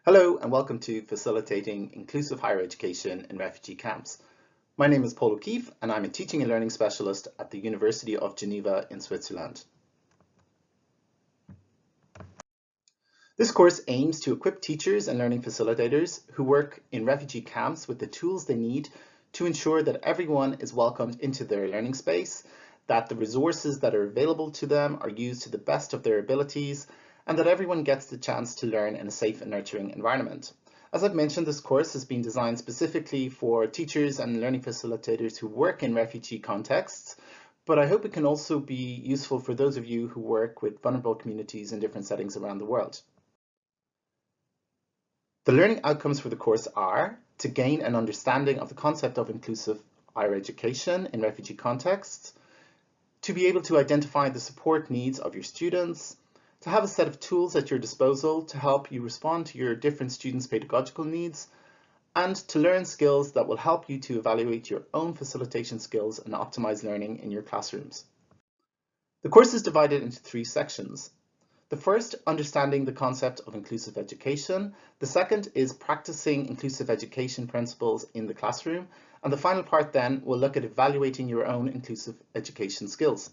Hello and welcome to Facilitating Inclusive Higher Education in Refugee Camps. My name is Paul O'Keefe and I'm a Teaching and Learning Specialist at the University of Geneva in Switzerland. This course aims to equip teachers and learning facilitators who work in refugee camps with the tools they need to ensure that everyone is welcomed into their learning space, that the resources that are available to them are used to the best of their abilities, and that everyone gets the chance to learn in a safe and nurturing environment. As I've mentioned, this course has been designed specifically for teachers and learning facilitators who work in refugee contexts, but I hope it can also be useful for those of you who work with vulnerable communities in different settings around the world. The learning outcomes for the course are to gain an understanding of the concept of inclusive higher education in refugee contexts, to be able to identify the support needs of your students, to have a set of tools at your disposal to help you respond to your different students' pedagogical needs, and to learn skills that will help you to evaluate your own facilitation skills and optimize learning in your classrooms. The course is divided into 3 sections. The first, understanding the concept of inclusive education. The second is practicing inclusive education principles in the classroom. And the final part then will look at evaluating your own inclusive education skills.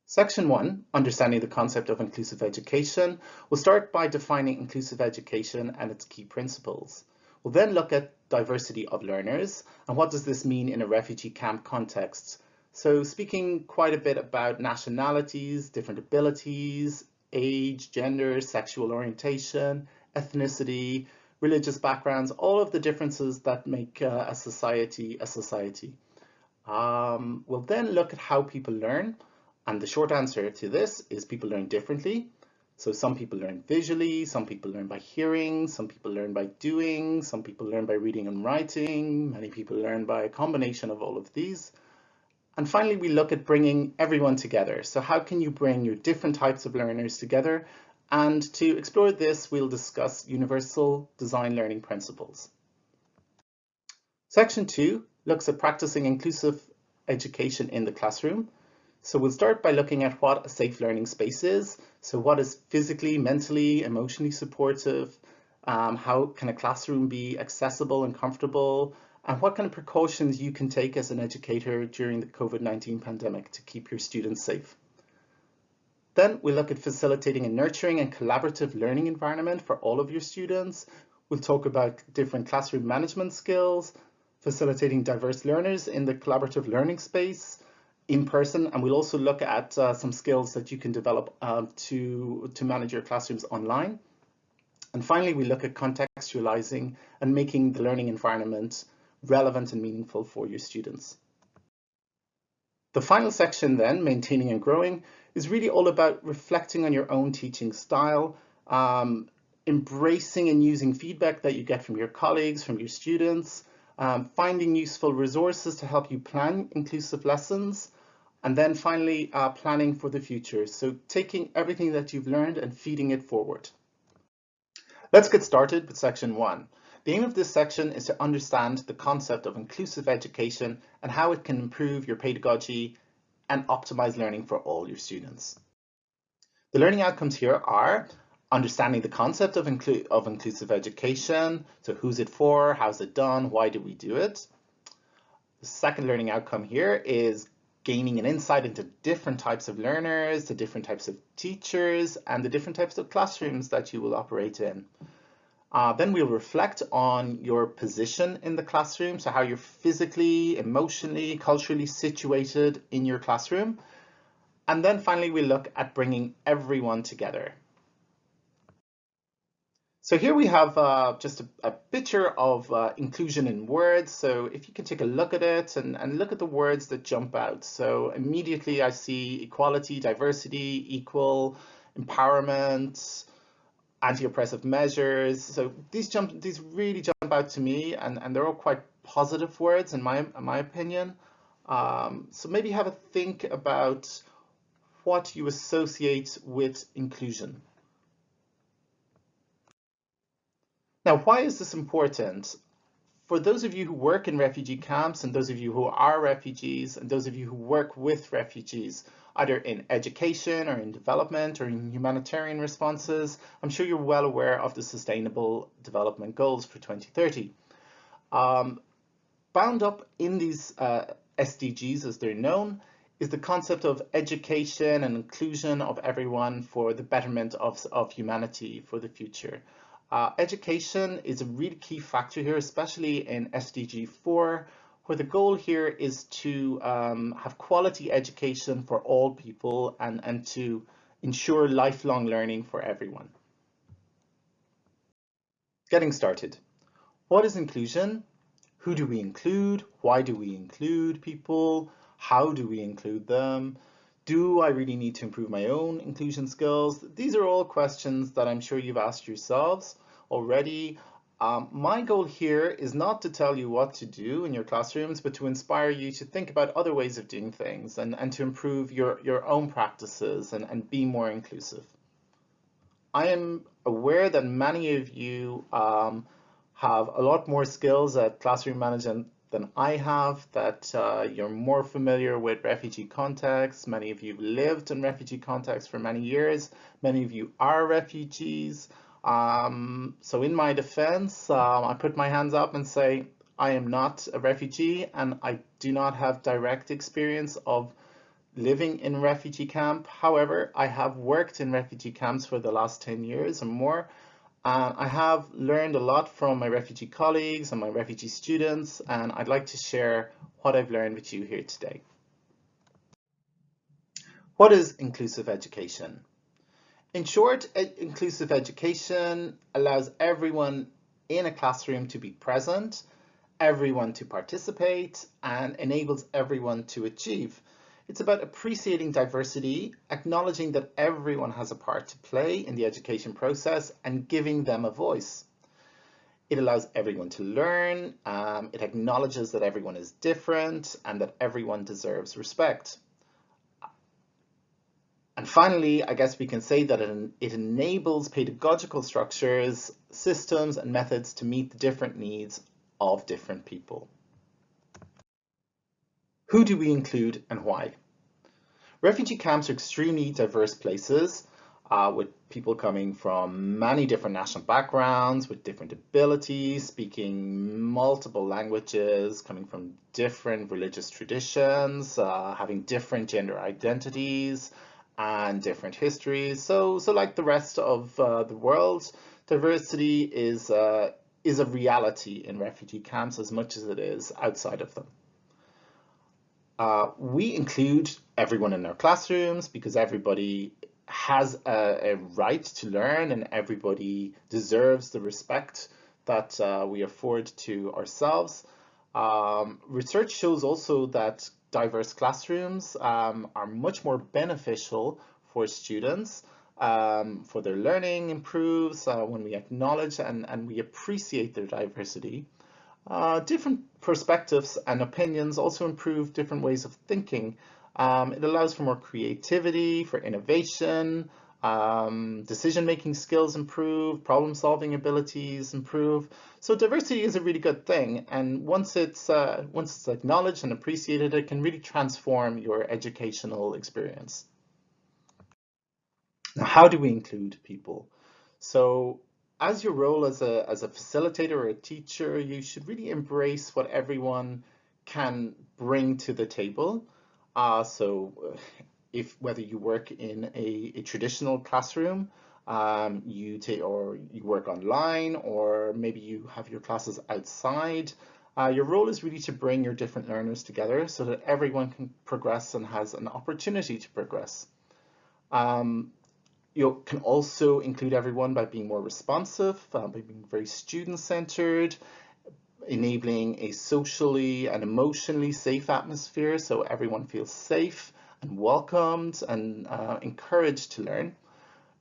Section 1, understanding the concept of inclusive education, will start by defining inclusive education and its key principles. We'll then look at diversity of learners and what does this mean in a refugee camp context. So speaking quite a bit about nationalities, different abilities, age, gender, sexual orientation, ethnicity, religious backgrounds, all of the differences that make a society a society. We'll then look at how people learn. And the short answer to this is people learn differently. So some people learn visually, some people learn by hearing, some people learn by doing, some people learn by reading and writing, many people learn by a combination of all of these. And finally, we look at bringing everyone together. So how can you bring your different types of learners together? And to explore this, we'll discuss universal design learning principles. Section 2 looks at practicing inclusive education in the classroom. So we'll start by looking at what a safe learning space is. So what is physically, mentally, emotionally supportive? How can a classroom be accessible and comfortable? And what kind of precautions you can take as an educator during the COVID-19 pandemic to keep your students safe. Then we'll look at facilitating a nurturing and collaborative learning environment for all of your students. We'll talk about different classroom management skills, facilitating diverse learners in the collaborative learning space, in person, and we'll also look at some skills that you can develop to manage your classrooms online. And finally, we look at contextualizing and making the learning environment relevant and meaningful for your students. The final section then, maintaining and growing, is really all about reflecting on your own teaching style, embracing and using feedback that you get from your colleagues, from your students, finding useful resources to help you plan inclusive lessons, and then finally planning for the future. So taking everything that you've learned and feeding it forward. Let's get started with section 1. The aim of this section is to understand the concept of inclusive education and how it can improve your pedagogy and optimize learning for all your students. The learning outcomes here are understanding the concept of inclusive education. So who's it for? How's it done? Why do we do it? The second learning outcome here is gaining an insight into different types of learners, the different types of teachers, and the different types of classrooms that you will operate in. Then we'll reflect on your position in the classroom, so how you're physically, emotionally, culturally situated in your classroom. And then finally, we look at bringing everyone together. So here we have just a picture of inclusion in words. So if you can take a look at it and look at the words that jump out. So immediately I see equality, diversity, equal, empowerment, anti-oppressive measures. So these really jump out to me, and they're all quite positive words in my opinion. So maybe have a think about what you associate with inclusion. Now, why is this important? For those of you who work in refugee camps and those of you who are refugees and those of you who work with refugees, either in education or in development or in humanitarian responses, I'm sure you're well aware of the Sustainable Development Goals for 2030. Bound up in these SDGs, as they're known, is the concept of education and inclusion of everyone for the betterment of humanity for the future. Education is a really key factor here, especially in SDG 4, where the goal here is to have quality education for all people and to ensure lifelong learning for everyone. Getting started. What is inclusion? Who do we include? Why do we include people? How do we include them? Do I really need to improve my own inclusion skills? These are all questions that I'm sure you've asked yourselves already. My goal here is not to tell you what to do in your classrooms, but to inspire you to think about other ways of doing things and to improve your own practices and be more inclusive. I am aware that many of you have a lot more skills at classroom management than I have, that you're more familiar with refugee contexts. Many of you have lived in refugee contexts for many years. Many of you are refugees. So in my defense, I put my hands up and say, I am not a refugee and I do not have direct experience of living in refugee camp. However, I have worked in refugee camps for the last 10 years or more. I have learned a lot from my refugee colleagues and my refugee students, and I'd like to share what I've learned with you here today. What is inclusive education? In short, inclusive education allows everyone in a classroom to be present, everyone to participate, and enables everyone to achieve. It's about appreciating diversity, acknowledging that everyone has a part to play in the education process and giving them a voice. It allows everyone to learn, it acknowledges that everyone is different and that everyone deserves respect. And finally, I guess we can say that it enables pedagogical structures, systems, and methods to meet the different needs of different people. Who do we include and why? Refugee camps are extremely diverse places with people coming from many different national backgrounds, with different abilities, speaking multiple languages, coming from different religious traditions, having different gender identities and different histories. So like the rest of the world, diversity is a reality in refugee camps as much as it is outside of them. We include everyone in our classrooms because everybody has a right to learn and everybody deserves the respect that we afford to ourselves. Research shows also that diverse classrooms are much more beneficial for students, for their learning improves when we acknowledge and we appreciate their diversity. Different perspectives and opinions also improve different ways of thinking. It allows for more creativity, for innovation, decision-making skills improve, problem-solving abilities improve. So diversity is a really good thing, and once it's acknowledged and appreciated, it can really transform your educational experience. Now, how do we include people? So as your role as a facilitator or a teacher, you should really embrace what everyone can bring to the table. Whether you work in a traditional classroom, you work online, or maybe you have your classes outside, your role is really to bring your different learners together so that everyone can progress and has an opportunity to progress. You can also include everyone by being more responsive, by being very student-centered, enabling a socially and emotionally safe atmosphere so everyone feels safe and welcomed and encouraged to learn.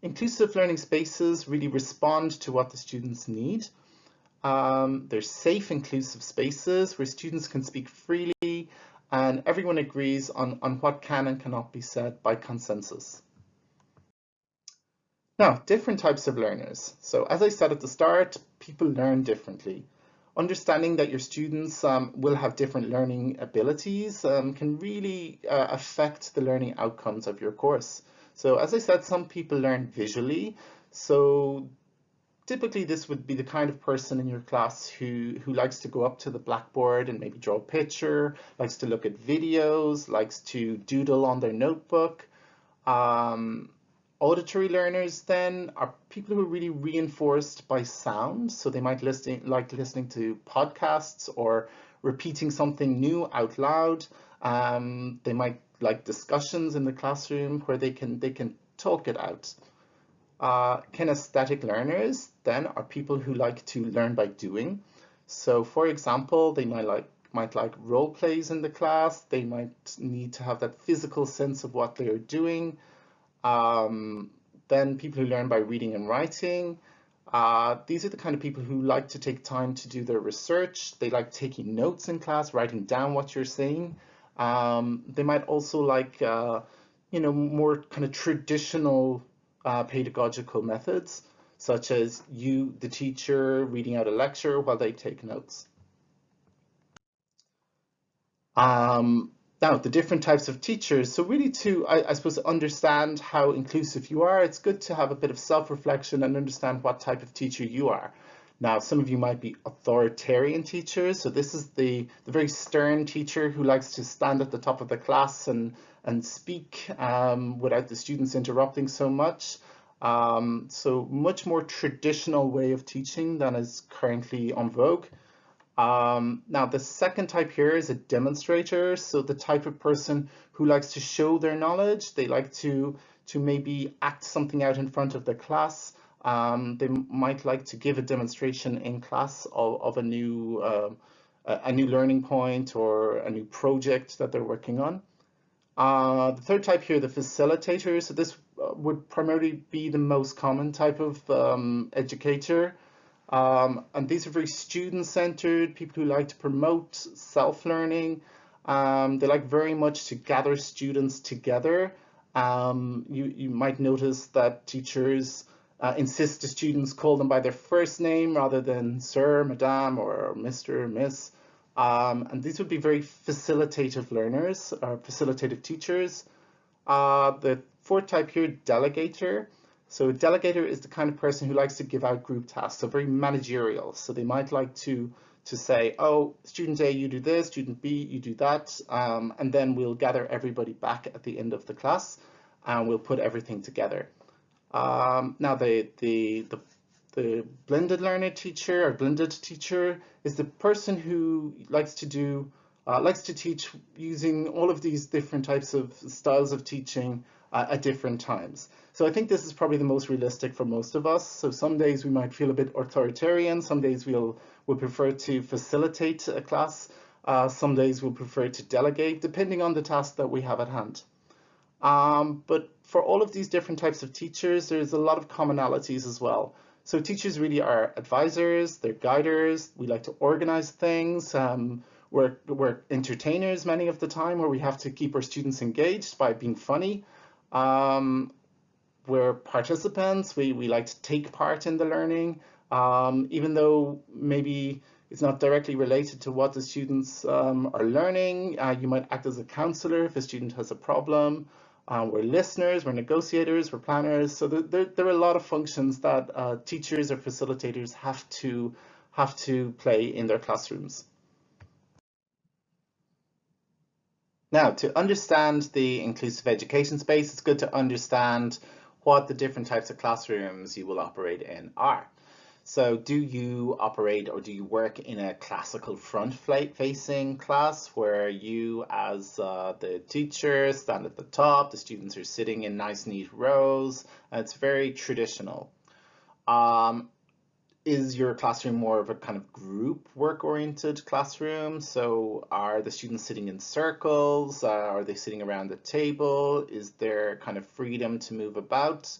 Inclusive learning spaces really respond to what the students need. They're safe, inclusive spaces where students can speak freely and everyone agrees on what can and cannot be said by consensus. Now, different types of learners. So as I said at the start, people learn differently. Understanding that your students will have different learning abilities can really affect the learning outcomes of your course. So as I said, some people learn visually. So typically this would be the kind of person in your class who likes to go up to the blackboard and maybe draw a picture, likes to look at videos, likes to doodle on their notebook. Auditory learners then are people who are really reinforced by sound. So they might like listening to podcasts or repeating something new out loud. They might like discussions in the classroom where they can talk it out. Kinesthetic learners then are people who like to learn by doing. So for example, they might like role plays in the class. They might need to have that physical sense of what they are doing. Then people who learn by reading and writing. These are the kind of people who like to take time to do their research. They like taking notes in class, writing down what you're saying. They might also like, more kind of traditional pedagogical methods, such as you, the teacher, reading out a lecture while they take notes. Now, the different types of teachers. So really to, I suppose, understand how inclusive you are, it's good to have a bit of self-reflection and understand what type of teacher you are. Now, some of you might be authoritarian teachers. So this is the very stern teacher who likes to stand at the top of the class and speak without the students interrupting so much. So much more traditional way of teaching than is currently en vogue. Now, the second type here is a demonstrator. So the type of person who likes to show their knowledge. They like to maybe act something out in front of the class. They might like to give a demonstration in class of a new learning point or a new project that they're working on. The third type here, the facilitator. So this would primarily be the most common type of educator. And these are very student-centered, people who like to promote self-learning. They like very much to gather students together. You might notice that teachers insist the students call them by their first name rather than sir, madam, or Mr., Miss. And these would be very facilitative learners, or facilitative teachers. The fourth type here, delegator. So a delegator is the kind of person who likes to give out group tasks, so very managerial. So they might like to say, oh, student A, you do this, student B, you do that, and then we'll gather everybody back at the end of the class and we'll put everything together. Now the blended learner teacher or blended teacher is the person who likes to teach using all of these different types of styles of teaching at different times. So I think this is probably the most realistic for most of us. So some days we might feel a bit authoritarian, some days we'll prefer to facilitate a class, some days we'll prefer to delegate, depending on the task that we have at hand. But for all of these different types of teachers, there's a lot of commonalities as well. So teachers really are advisors, they're guiders, we like to organize things, we're entertainers many of the time, where we have to keep our students engaged by being funny. We're participants, we like to take part in the learning, even though maybe it's not directly related to what the students are learning. You might act as a counselor if a student has a problem. We're listeners, we're negotiators, we're planners. So there are a lot of functions that teachers or facilitators have to play in their classrooms. Now, to understand the inclusive education space, it's good to understand what the different types of classrooms you will operate in are. So do you operate or do you work in a classical front-facing class where you as the teacher stand at the top, the students are sitting in nice neat rows, and it's very traditional. Is your classroom more of a kind of group work-oriented classroom? So are the students sitting in circles? Are they sitting around the table? Is there kind of freedom to move about?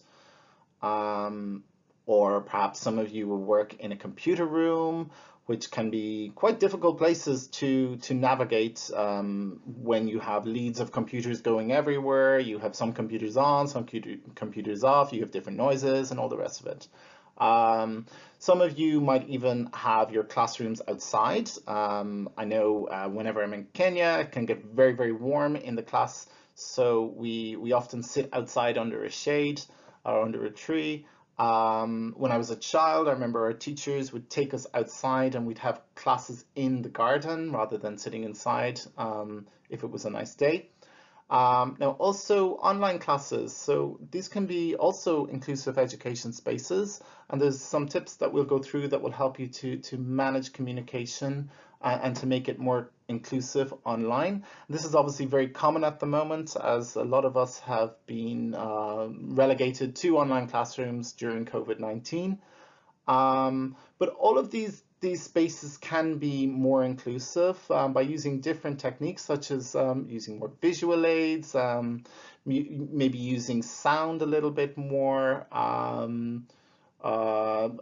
Or perhaps some of you will work in a computer room, which can be quite difficult places to navigate when you have leads of computers going everywhere. You have some computers on, some computers off, you have different noises and all the rest of it. Some of you might even have your classrooms outside. I know whenever I'm in Kenya, it can get very, very warm in the class. So we often sit outside under a shade or under a tree. When I was a child, I remember our teachers would take us outside and we'd have classes in the garden rather than sitting inside if it was a nice day. Now also online classes, so these can be also inclusive education spaces, and there's some tips that we'll go through that will help you to manage communication and to make it more inclusive online. This is obviously very common at the moment, as a lot of us have been relegated to online classrooms during COVID-19. But all of these spaces can be more inclusive by using different techniques, such as using more visual aids, maybe using sound a little bit more,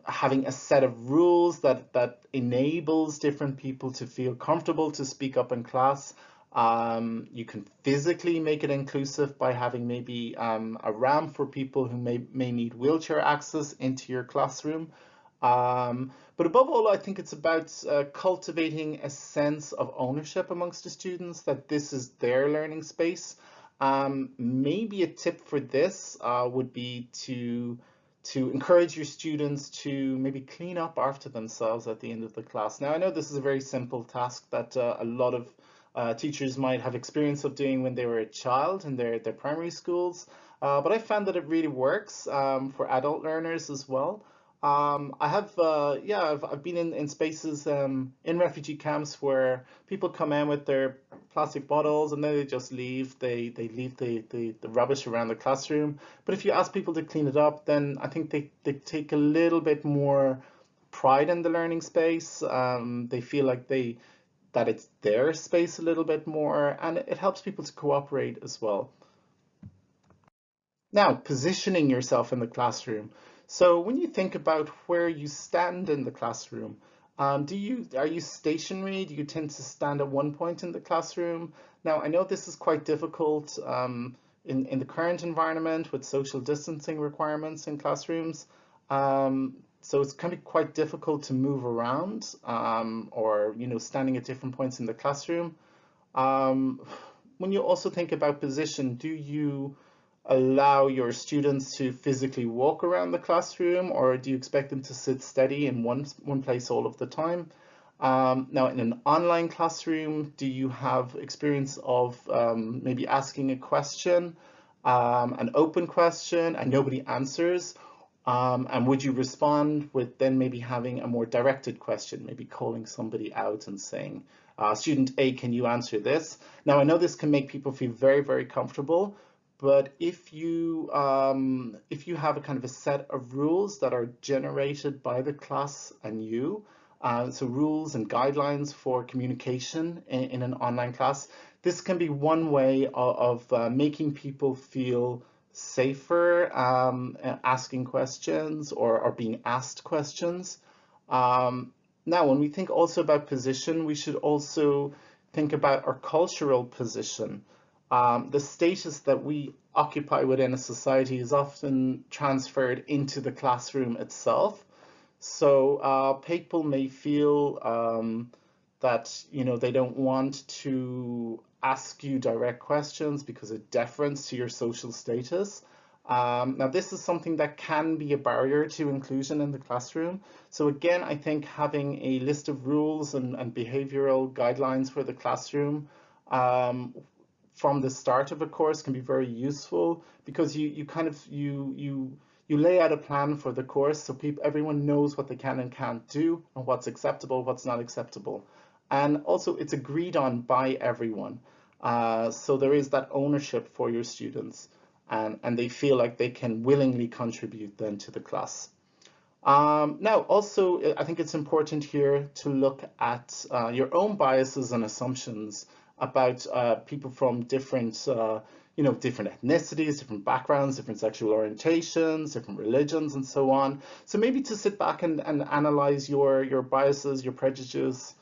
having a set of rules that enables different people to feel comfortable to speak up in class. You can physically make it inclusive by having maybe a ramp for people who may need wheelchair access into your classroom. But above all, I think it's about cultivating a sense of ownership amongst the students, that this is their learning space. Maybe a tip for this would be to encourage your students to maybe clean up after themselves at the end of the class. Now, I know this is a very simple task that a lot of teachers might have experience of doing when they were a child in their primary schools, but I found that it really works for adult learners as well. I've been in spaces in refugee camps where people come in with their plastic bottles and then they just leave. They leave the rubbish around the classroom. But if you ask people to clean it up, then I think they take a little bit more pride in the learning space. They feel like that it's their space a little bit more, and it helps people to cooperate as well. Now, positioning yourself in the classroom. So when you think about where you stand in the classroom, are you stationary? Do you tend to stand at one point in the classroom? Now, I know this is quite difficult in the current environment with social distancing requirements in classrooms. So it's can be quite difficult to move around or standing at different points in the classroom. When you also think about position, do you allow your students to physically walk around the classroom, or do you expect them to sit steady in one place all of the time? Now, in an online classroom, do you have experience of maybe asking a question, an open question, and nobody answers? And would you respond with then maybe having a more directed question, maybe calling somebody out and saying, student A, can you answer this? Now, I know this can make people feel very, very comfortable, but if you have a kind of a set of rules that are generated by the class and you, so rules and guidelines for communication in an online class, this can be one way of making people feel safer asking questions or being asked questions. Now, when we think also about position, we should also think about our cultural position. The status that we occupy within a society is often transferred into the classroom itself. So people may feel that they don't want to ask you direct questions because of deference to your social status. Now, this is something that can be a barrier to inclusion in the classroom. So again, I think having a list of rules and behavioral guidelines for the classroom from the start of a course can be very useful, because you lay out a plan for the course so everyone knows what they can and can't do and what's acceptable, what's not acceptable. And also it's agreed on by everyone. So there is that ownership for your students, and they feel like they can willingly contribute then to the class. Now, also, I think it's important here to look at your own biases and assumptions about people from different ethnicities, different backgrounds, different sexual orientations, different religions, and so on. So maybe to sit back and analyze your biases, your prejudices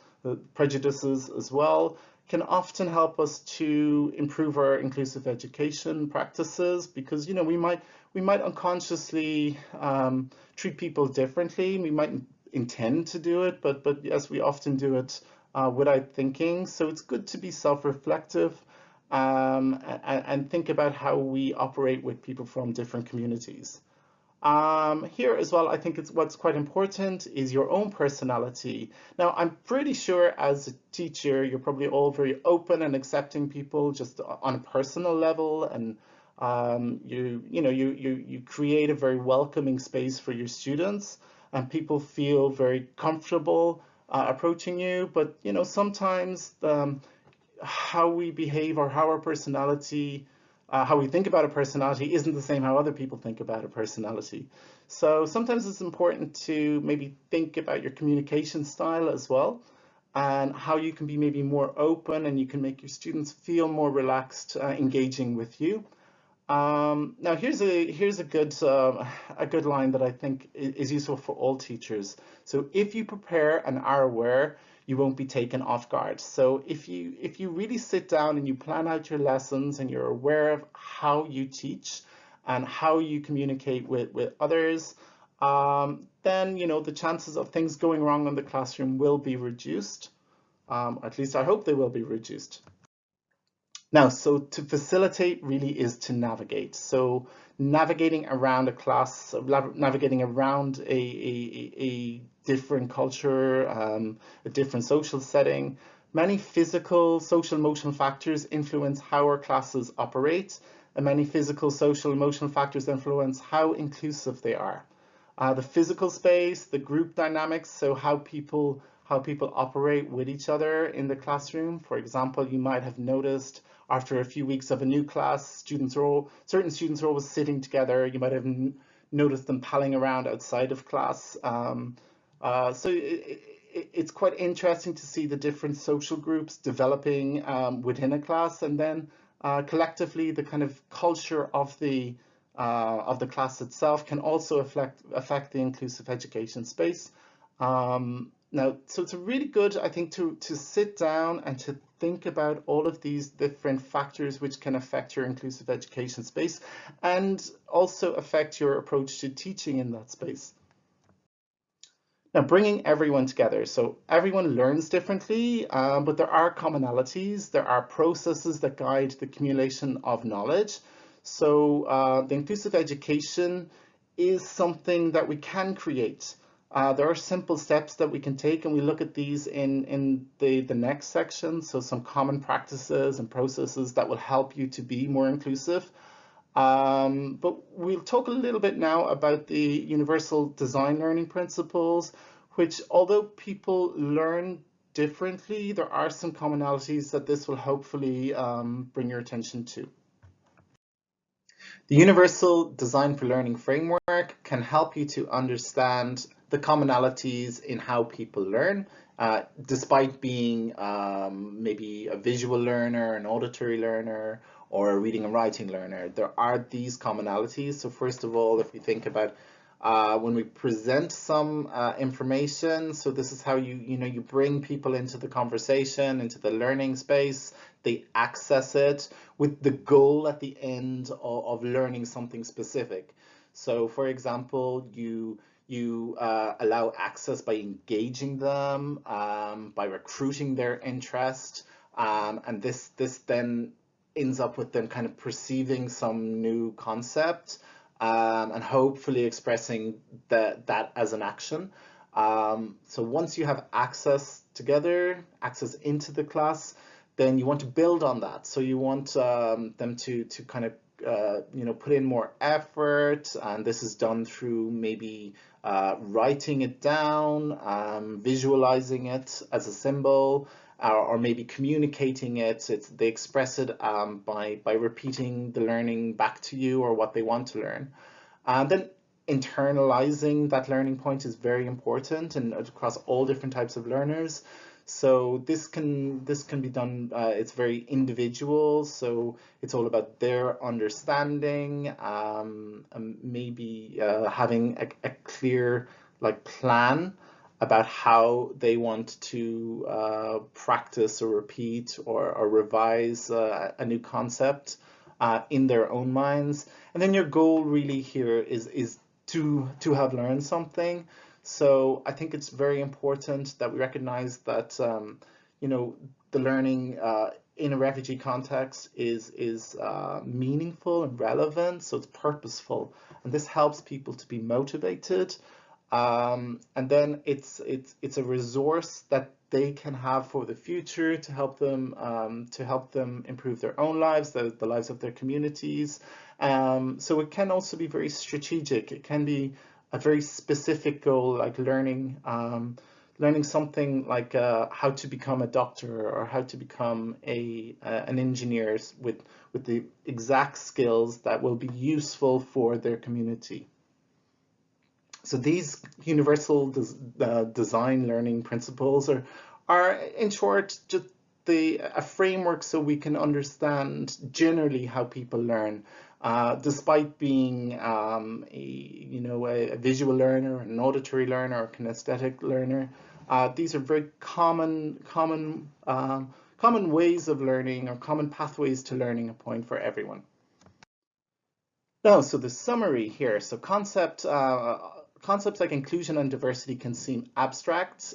as well, can often help us to improve our inclusive education practices, because we we might unconsciously treat people differently. We might intend to do it, but yes, we often do it without thinking. So it's good to be self-reflective and think about how we operate with people from different communities. Here as well, I think what's quite important is your own personality. Now, I'm pretty sure as a teacher, you're probably all very open and accepting people just on a personal level, and you create a very welcoming space for your students, and people feel very comfortable approaching you. But sometimes how we behave or how our personality, how we think about a personality isn't the same how other people think about a personality. So sometimes it's important to maybe think about your communication style as well, and how you can be maybe more open and you can make your students feel more relaxed engaging with you. Now here's a good line that I think is useful for all teachers. So if you prepare and are aware, you won't be taken off guard. So if you really sit down and you plan out your lessons and you're aware of how you teach and how you communicate with others, then the chances of things going wrong in the classroom will be reduced. At least I hope they will be reduced. Now, so to facilitate really is to navigate. So navigating around a class, navigating around a different culture, a different social setting. Many physical, social, emotional factors influence how our classes operate, and many physical, social, emotional factors influence how inclusive they are. The physical space, the group dynamics, so how people operate with each other in the classroom. For example, you might have noticed after a few weeks of a new class, certain students are always sitting together. You might have noticed them palling around outside of class. So it's quite interesting to see the different social groups developing within a class, and then collectively the kind of culture of the class itself can also affect the inclusive education space. Now, so it's really good, I think, to sit down and to think about all of these different factors which can affect your inclusive education space and also affect your approach to teaching in that space. Now, bringing everyone together. So everyone learns differently, but there are commonalities. There are processes that guide the accumulation of knowledge. So the inclusive education is something that we can create. There are simple steps that we can take, and we look at these in the next section. So some common practices and processes that will help you to be more inclusive. But we'll talk a little bit now about the universal design learning principles, which although people learn differently, there are some commonalities that this will hopefully bring your attention to. The Universal Design for Learning framework can help you to understand the commonalities in how people learn, despite being maybe a visual learner, an auditory learner, or a reading and writing learner. There are these commonalities. So first of all, if we think about when we present some information, so this is how you bring people into the conversation, into the learning space. They access it with the goal at the end of learning something specific. So for example, you allow access by engaging them, by recruiting their interest, and this then ends up with them kind of perceiving some new concept, and hopefully expressing that as an action. So once you have access together, access into the class, then you want to build on that. So you want them to kind of put in more effort, and this is done through maybe writing it down, visualizing it as a symbol, or maybe communicating it. They express it by repeating the learning back to you or what they want to learn. And then internalizing that learning point is very important and across all different types of learners. So this can be done, it's very individual, so it's all about their understanding, maybe having a clear plan about how they want to practice or repeat or revise a new concept. in their own minds. And then your goal really here is to have learned something. So I think it's very important that we recognize that you know, the learning in a refugee context is meaningful and relevant, so it's purposeful, and this helps people to be motivated. And then it's a resource that they can have for the future to help them improve their own lives, the lives of their communities. So it can also be very strategic. It can be a very specific goal, like learning something like how to become a doctor or how to become an engineer with the exact skills that will be useful for their community. So these universal design learning principles are in short just a framework so we can understand generally how people learn, despite being a visual learner, an auditory learner, or a kinesthetic learner. These are very common ways of learning, or common pathways to learning a point for everyone. Now, so the summary here. So concepts like inclusion and diversity can seem abstract.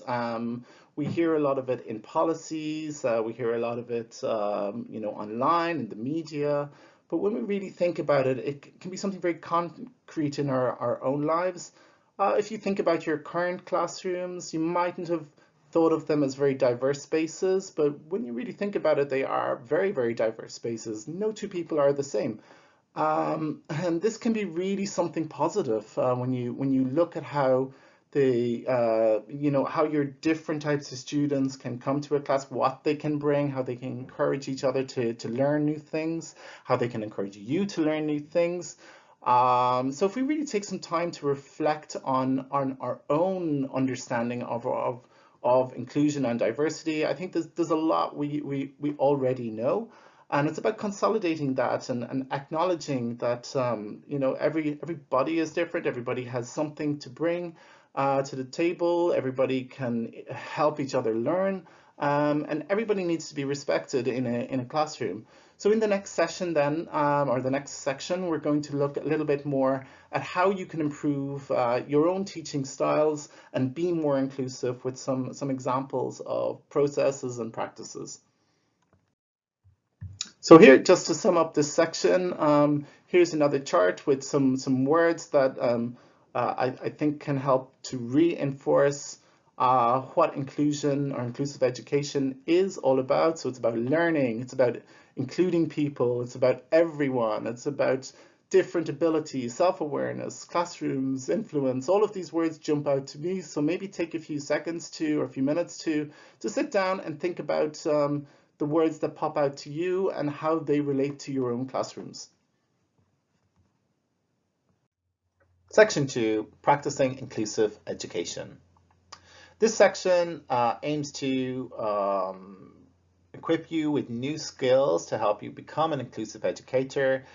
We hear a lot of it in policies. We hear a lot of it, online in the media. But when we really think about it, it can be something very concrete in our own lives. If you think about your current classrooms, you mightn't have thought of them as very diverse spaces, but when you really think about it, they are very, very diverse spaces. No two people are the same. And this can be really something positive when you look at how how your different types of students can come to a class, what they can bring, how they can encourage each other to learn new things, how they can encourage you to learn new things. So if we really take some time to reflect on our own understanding of inclusion and diversity, I think there's a lot we already know. And it's about consolidating that and acknowledging that everybody is different, everybody has something to bring to the table, everybody can help each other learn, and everybody needs to be respected in a classroom. So in the next session then, or the next section, we're going to look a little bit more at how you can improve your own teaching styles and be more inclusive with some examples of processes and practices. So here, just to sum up this section, here's another chart with some words that I think can help to reinforce what inclusion or inclusive education is all about. So it's about learning, it's about including people, it's about everyone, it's about different abilities, self-awareness, classrooms, influence. All of these words jump out to me. So maybe take a few seconds or a few minutes to sit down and think about the words that pop out to you and how they relate to your own classrooms. Section 2, Practicing Inclusive Education. This section aims to equip you with new skills to help you become an inclusive educator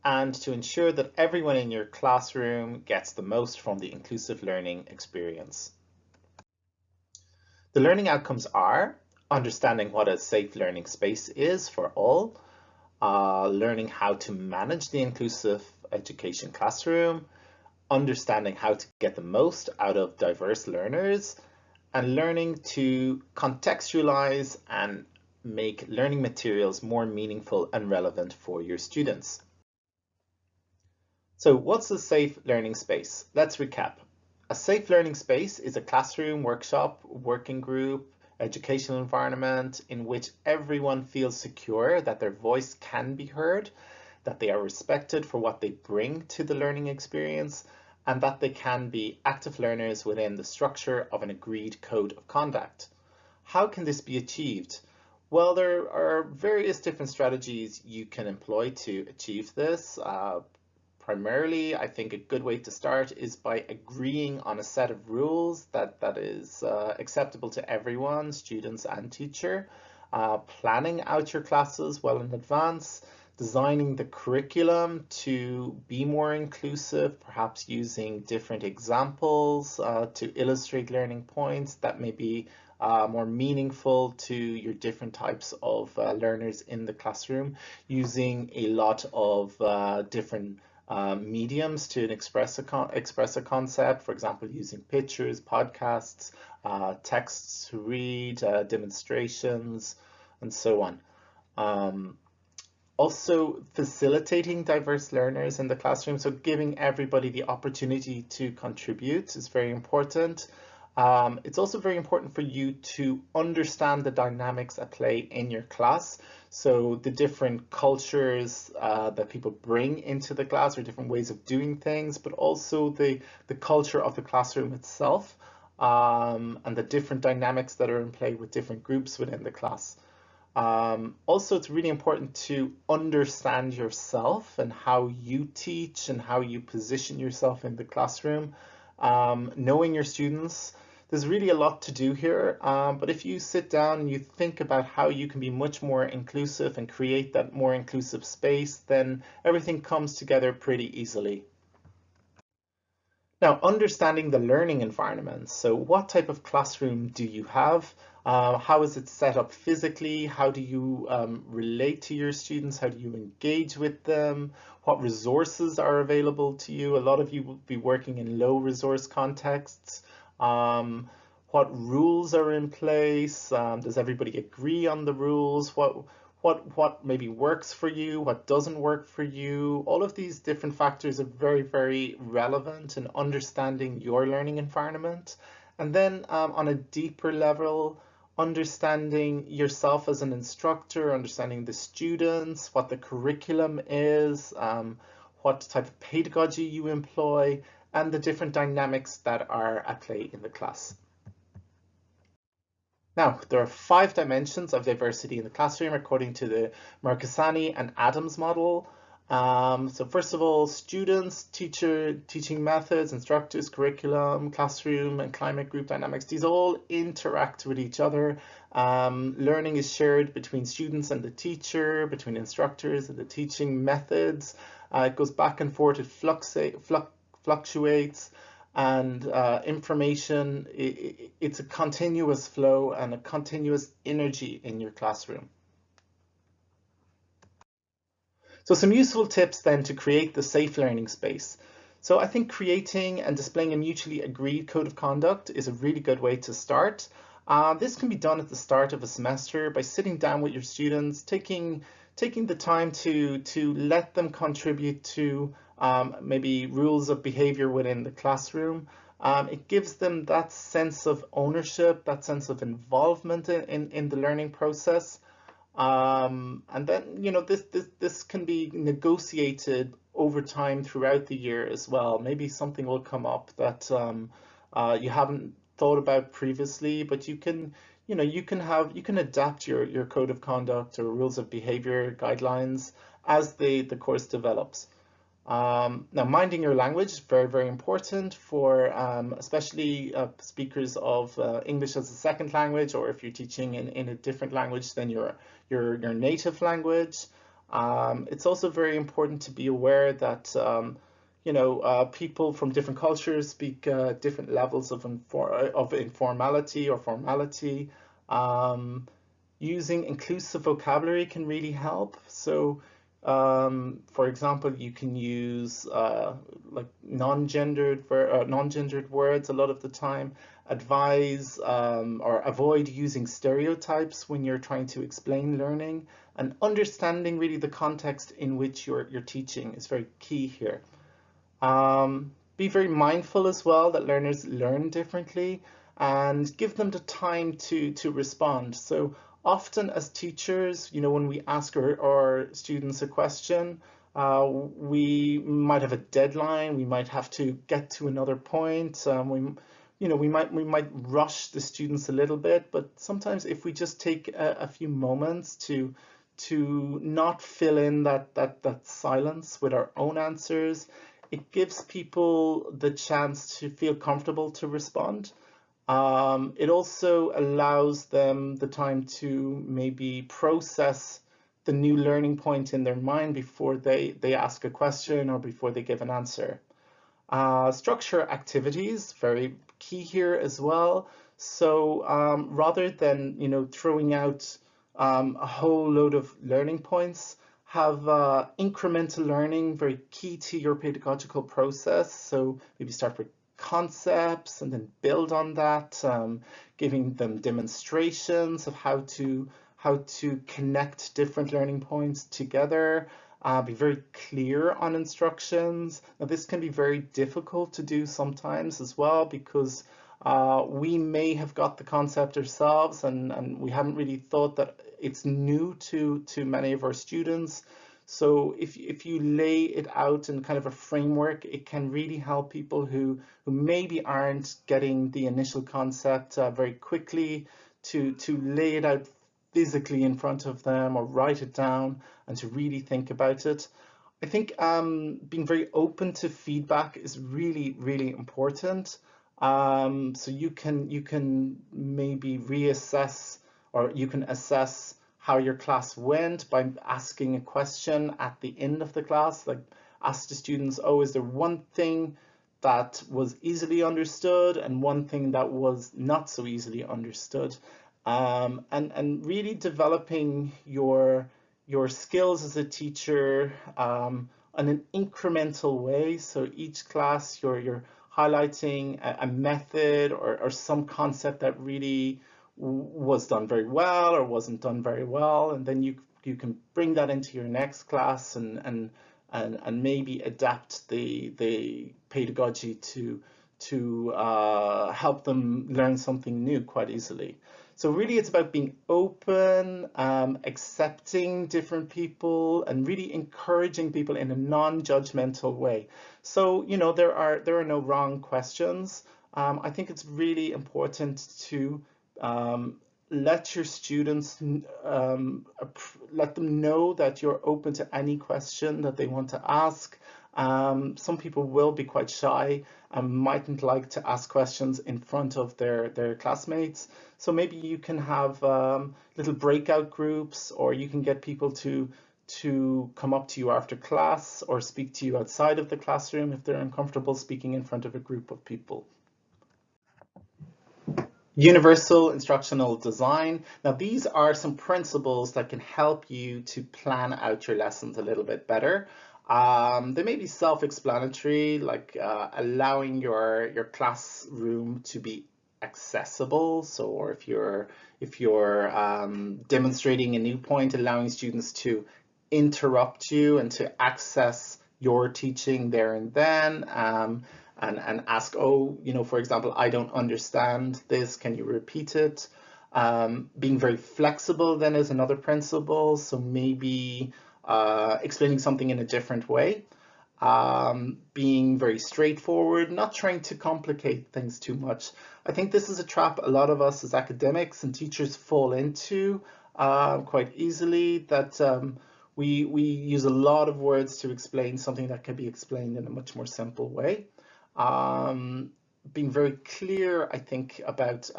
and to ensure that everyone in your classroom gets the most from the inclusive learning experience. The learning outcomes are understanding what a safe learning space is for all, learning how to manage the inclusive education classroom, understanding how to get the most out of diverse learners, and learning to contextualize and make learning materials more meaningful and relevant for your students. So what's a safe learning space? Let's recap. A safe learning space is a classroom, workshop, working group, educational environment in which everyone feels secure that their voice can be heard, that they are respected for what they bring to the learning experience, and that they can be active learners within the structure of an agreed code of conduct. How can this be achieved? Well, there are various different strategies you can employ to achieve this. Primarily, I think a good way to start is by agreeing on a set of rules that is acceptable to everyone, students and teacher, planning out your classes well in advance, designing the curriculum to be more inclusive, perhaps using different examples to illustrate learning points that may be more meaningful to your different types of learners in the classroom, using a lot of different mediums to express a concept, for example, using pictures, podcasts, texts to read, demonstrations, and so on. Also facilitating diverse learners in the classroom, so giving everybody the opportunity to contribute is very important. It's also very important for you to understand the dynamics at play in your class. So the different cultures that people bring into the class, or different ways of doing things, but also the culture of the classroom itself, and the different dynamics that are in play with different groups within the class. Also, it's really important to understand yourself and how you teach and how you position yourself in the classroom. Knowing your students, there's really a lot to do here, but if you sit down and you think about how you can be much more inclusive and create that more inclusive space, then everything comes together pretty easily. Now, understanding the learning environment. So what type of classroom do you have? How is it set up physically? How do you relate to your students? How do you engage with them? What resources are available to you? A lot of you will be working in low resource contexts. What rules are in place? Does everybody agree on the rules? What maybe works for you, what doesn't work for you? All of these different factors are very, very relevant in understanding your learning environment. And then on a deeper level, understanding yourself as an instructor, understanding the students, what the curriculum is, what type of pedagogy you employ, and the different dynamics that are at play in the class. Now, there are 5 dimensions of diversity in the classroom according to the Mercasani and Adams model. So first of all, students, teaching methods, instructors, curriculum, classroom, and climate group dynamics. These all interact with each other. Learning is shared between students and the teacher, between instructors and the teaching methods. It goes back and forth, it fluctuates. And information, it's a continuous flow and a continuous energy in your classroom. So some useful tips then to create the safe learning space. So I think creating and displaying a mutually agreed code of conduct is a really good way to start. This can be done at the start of a semester by sitting down with your students, taking the time to let them contribute to maybe rules of behavior within the classroom. It gives them that sense of ownership, that sense of involvement in the learning process. And then, you know, this can be negotiated over time throughout the year as well. Maybe something will come up that you haven't thought about previously, but you can adapt your code of conduct or rules of behavior guidelines as the course develops. Now, minding your language is very, very important for especially speakers of English as a second language, or if you're teaching in a different language than your native language. It's also very important to be aware that people from different cultures speak different levels of informality or formality. Using inclusive vocabulary can really help. So, for example, you can use like non-gendered words a lot of the time. Advise or avoid using stereotypes when you're trying to explain learning, and understanding really the context in which you're teaching is very key here. Be very mindful as well that learners learn differently, and give them the time to respond. So often as teachers, when we ask our students a question, we might have a deadline, we might have to get to another point, we might rush the students a little bit, but sometimes if we just take a few moments to not fill in that silence with our own answers, it gives people the chance to feel comfortable to respond. It also allows them the time to maybe process the new learning point in their mind before they ask a question or before they give an answer. Structure activities, very key here as well. So rather than throwing out a whole load of learning points, have incremental learning, very key to your pedagogical process. So maybe start with concepts and then build on that, giving them demonstrations of how to connect different learning points together. Be very clear on instructions. Now, this can be very difficult to do sometimes as well, because we may have got the concept ourselves and we haven't really thought that it's new to many of our students. So if you lay it out in kind of a framework, it can really help people who maybe aren't getting the initial concept very quickly to lay it out physically in front of them or write it down and to really think about it. I think being very open to feedback is really, really important. So you can maybe reassess, or you can assess how your class went by asking a question at the end of the class. Like, ask the students, oh, is there one thing that was easily understood and one thing that was not so easily understood? And really developing your skills as a teacher in an incremental way. So each class you're highlighting a method or some concept that really was done very well or wasn't done very well, and then you can bring that into your next class and maybe adapt the pedagogy to help them learn something new quite easily. So really it's about being open, accepting different people, and really encouraging people in a non-judgmental way. So, there are no wrong questions. I think it's really important to let your students, let them know that you're open to any question that they want to ask. Some people will be quite shy and mightn't like to ask questions in front of their classmates. So maybe you can have little breakout groups, or you can get people to come up to you after class or speak to you outside of the classroom if they're uncomfortable speaking in front of a group of people. Universal instructional design. Now, these are some principles that can help you to plan out your lessons a little bit better. They may be self-explanatory, like allowing your classroom to be accessible. So, or if you're demonstrating a new point, allowing students to interrupt you and to access your teaching there and then. And ask, oh, for example, I don't understand this, can you repeat it? Being very flexible then is another principle. So maybe explaining something in a different way. Being very straightforward, not trying to complicate things too much. I think this is a trap a lot of us as academics and teachers fall into quite easily, that we use a lot of words to explain something that can be explained in a much more simple way. Being very clear, I think, about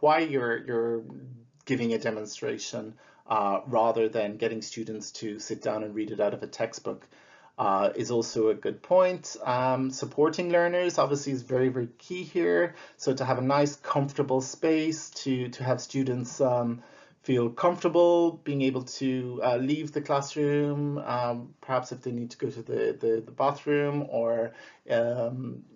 why you're giving a demonstration rather than getting students to sit down and read it out of a textbook is also a good point. Supporting learners obviously is very, very key here. So to have a nice, comfortable space to have students feel comfortable being able to leave the classroom, perhaps if they need to go to the bathroom, or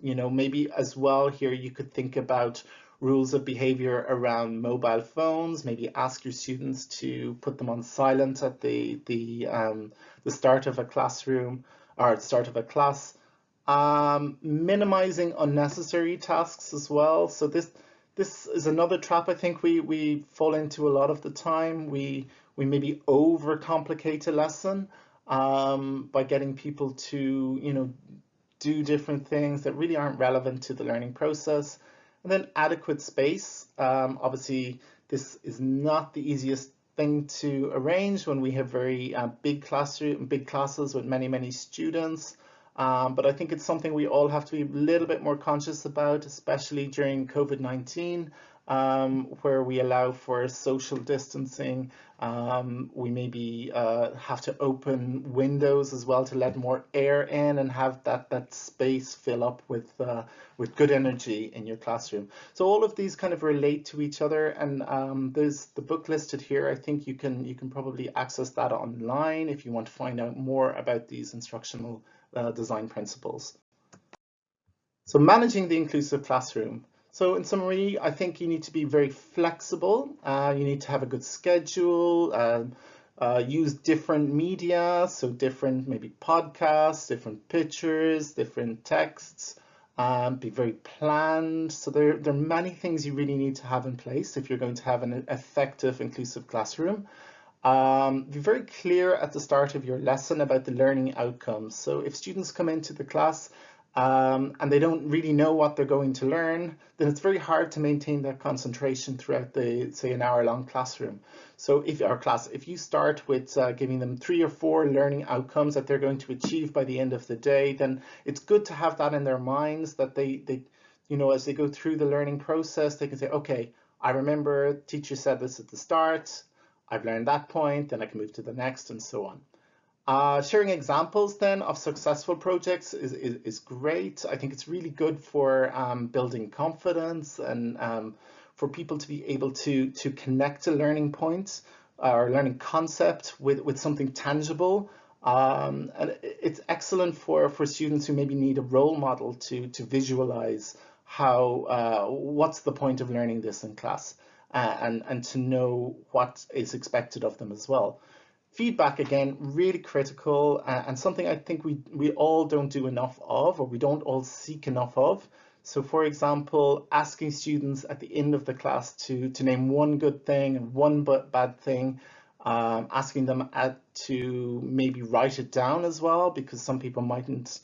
maybe as well here you could think about rules of behavior around mobile phones. Maybe ask your students to put them on silent at the start of a classroom or at the start of a class. Minimizing unnecessary tasks as well. So this is another trap I think we fall into a lot of the time. We maybe overcomplicate a lesson by getting people to do different things that really aren't relevant to the learning process. And then adequate space. Obviously, this is not the easiest thing to arrange when we have very big classes with many students. But I think it's something we all have to be a little bit more conscious about, especially during COVID-19. where we allow for social distancing. We maybe have to open windows as well to let more air in and have that space fill up with good energy in your classroom. So all of these kind of relate to each other, and there's the book listed here. I think you can probably access that online if you want to find out more about these instructional design principles. So managing the inclusive classroom. So in summary, I think you need to be very flexible. You need to have a good schedule, use different media, so different maybe podcasts, different pictures, different texts, be very planned. So there are many things you really need to have in place if you're going to have an effective inclusive classroom. Be very clear at the start of your lesson about the learning outcomes. So if students come into the class and they don't really know what they're going to learn, then it's very hard to maintain that concentration throughout the, say, an hour-long classroom. So if you start with giving them 3 or 4 learning outcomes that they're going to achieve by the end of the day, then it's good to have that in their minds, that they as they go through the learning process, they can say, okay, I remember teacher said this at the start, I've learned that point, then I can move to the next, and so on. Sharing examples then of successful projects is great. I think it's really good for building confidence and for people to be able to connect a learning point or learning concept with something tangible. And it's excellent for students who maybe need a role model to visualize what's the point of learning this in class, and to know what is expected of them as well. Feedback, again, really critical, and something I think we all don't do enough of, or we don't all seek enough of. So for example, asking students at the end of the class to name one good thing and one bad thing, asking them to maybe write it down as well, because some people mightn't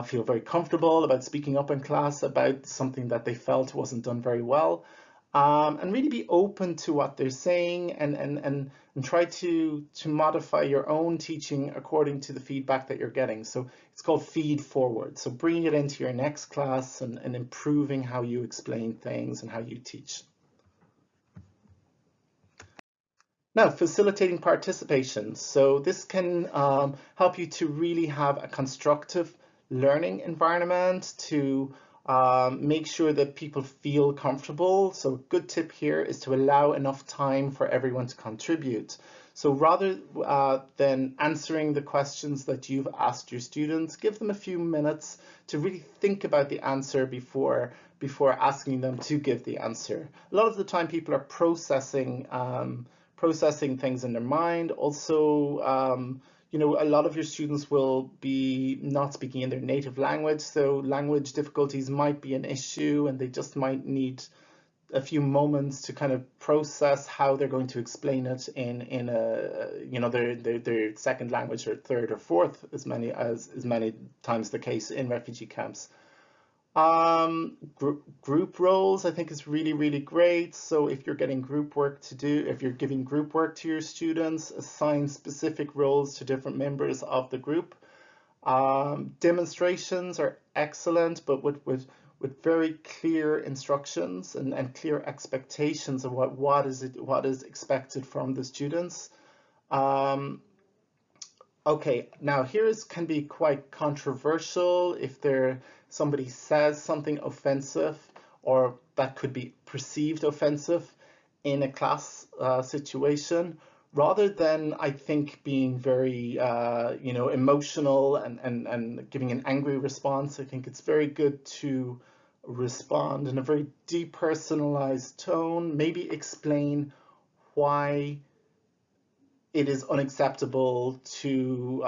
feel very comfortable about speaking up in class about something that they felt wasn't done very well. And really be open to what they're saying, and try to modify your own teaching according to the feedback that you're getting. So it's called feed forward. So bringing it into your next class and improving how you explain things and how you teach. Now, facilitating participation. So this can help you to really have a constructive learning environment, to make sure that people feel comfortable. So a good tip here is to allow enough time for everyone to contribute. So rather than answering the questions that you've asked your students, give them a few minutes to really think about the answer before asking them to give the answer. A lot of the time people are processing things in their mind. Also, a lot of your students will be not speaking in their native language, so language difficulties might be an issue, and they just might need a few moments to kind of process how they're going to explain it in their second language or third or fourth, as many times the case in refugee camps. Group roles, I think, is really, really great. So if you're getting group work to do, if you're giving group work to your students, assign specific roles to different members of the group. Demonstrations are excellent, but with very clear instructions and clear expectations of what is expected from the students. Okay, now can be quite controversial if somebody says something offensive, or that could be perceived offensive in a class situation. Rather than, I think, being very emotional and giving an angry response, I think it's very good to respond in a very depersonalized tone, maybe explain why it is unacceptable to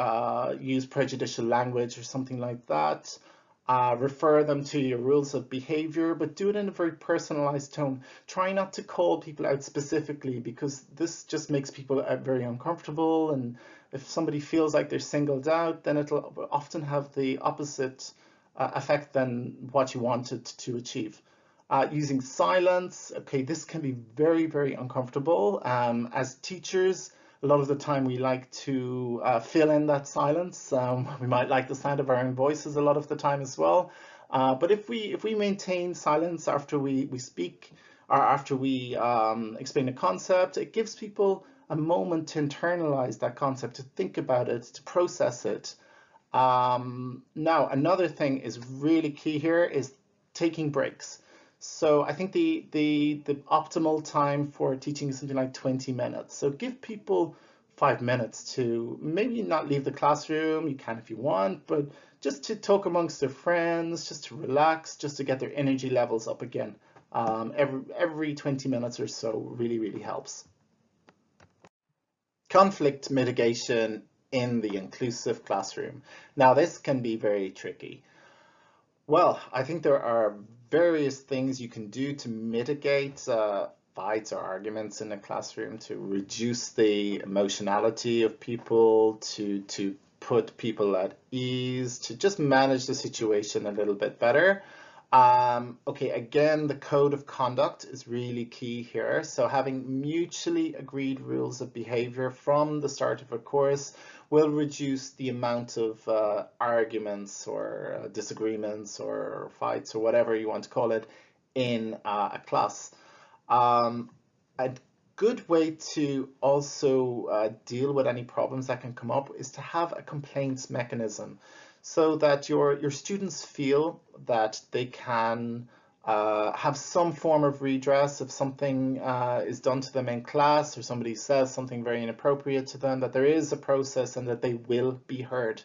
use prejudicial language or something like that. Refer them to your rules of behavior, but do it in a very personalized tone. Try not to call people out specifically, because this just makes people very uncomfortable, and if somebody feels like they're singled out, then it'll often have the opposite effect than what you wanted to achieve. Using silence, okay, this can be very, very uncomfortable. As teachers, a lot of the time we like to fill in that silence. We might like the sound of our own voices a lot of the time as well. But if we maintain silence after we speak, or after we explain a concept, it gives people a moment to internalize that concept, to think about it, to process it. Now, another thing is really key here is taking breaks. So I think the optimal time for teaching is something like 20 minutes. So give people 5 minutes to maybe not leave the classroom. You can if you want, but just to talk amongst their friends, just to relax, just to get their energy levels up again. Every 20 minutes or so really, really helps. Conflict mitigation in the inclusive classroom. Now, this can be very tricky. Well, I think there are various things you can do to mitigate fights or arguments in a classroom, to reduce the emotionality of people, to put people at ease, to just manage the situation a little bit better. Okay, again, the code of conduct is really key here. So having mutually agreed rules of behavior from the start of a course will reduce the amount of arguments or disagreements or fights or whatever you want to call it in a class. A good way to also deal with any problems that can come up is to have a complaints mechanism, so that your students feel that they can have some form of redress if something is done to them in class, or somebody says something very inappropriate to them, that there is a process and that they will be heard.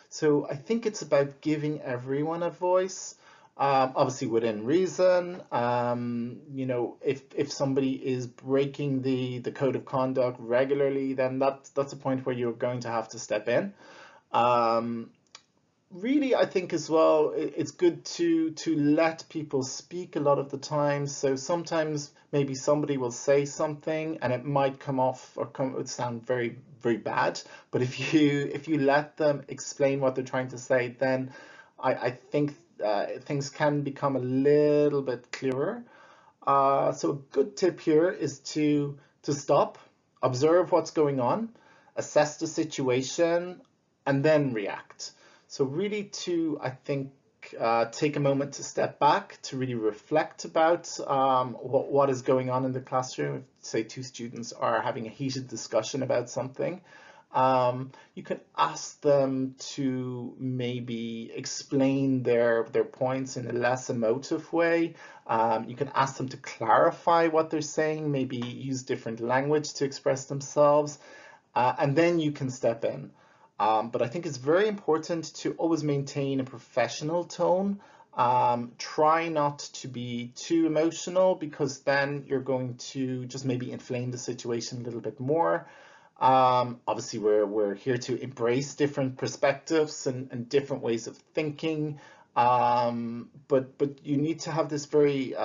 So I think it's about giving everyone a voice, obviously within reason. You know, if somebody is breaking the code of conduct regularly, then that's a point where you're going to have to step in. Really, I think as well, it's good to let people speak a lot of the time. So sometimes maybe somebody will say something and it might come off or sound very, very bad. But if you let them explain what they're trying to say, then I think things can become a little bit clearer. So a good tip here is to stop, observe what's going on, assess the situation, and then react. So really to, I think, take a moment to step back, to really reflect about what is going on in the classroom. If, say, two students are having a heated discussion about something, you can ask them to maybe explain their points in a less emotive way. You can ask them to clarify what they're saying, maybe use different language to express themselves, and then you can step in. But I think it's very important to always maintain a professional tone. Try not to be too emotional, because then you're going to just maybe inflame the situation a little bit more. Obviously, we're here to embrace different perspectives and different ways of thinking. But you need to have this very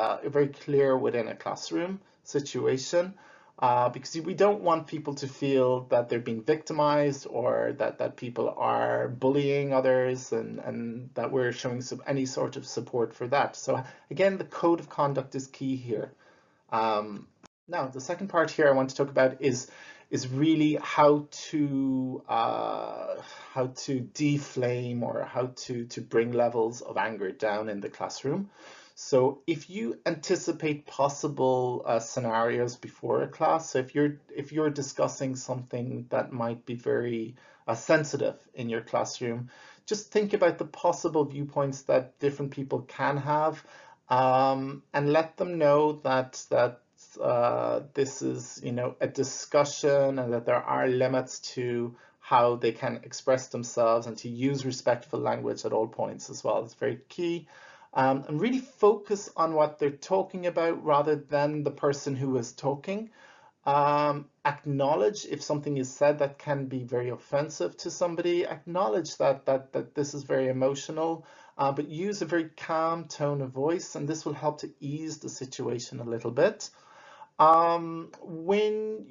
clear within a classroom situation. Because we don't want people to feel that they're being victimized, or that people are bullying others, and that we're showing any sort of support for that. So again, the code of conduct is key here. Now, the second part here I want to talk about is really how to deflame, or how to bring levels of anger down in the classroom. So if you anticipate possible scenarios before a class, so if you're discussing something that might be very sensitive in your classroom, just think about the possible viewpoints that different people can have, and let them know that this is, you know, a discussion, and that there are limits to how they can express themselves, and to use respectful language at all points as well. It's very key. And really focus on what they're talking about rather than the person who is talking. Acknowledge if something is said that can be very offensive to somebody. Acknowledge that this is very emotional, but use a very calm tone of voice, and this will help to ease the situation a little bit. When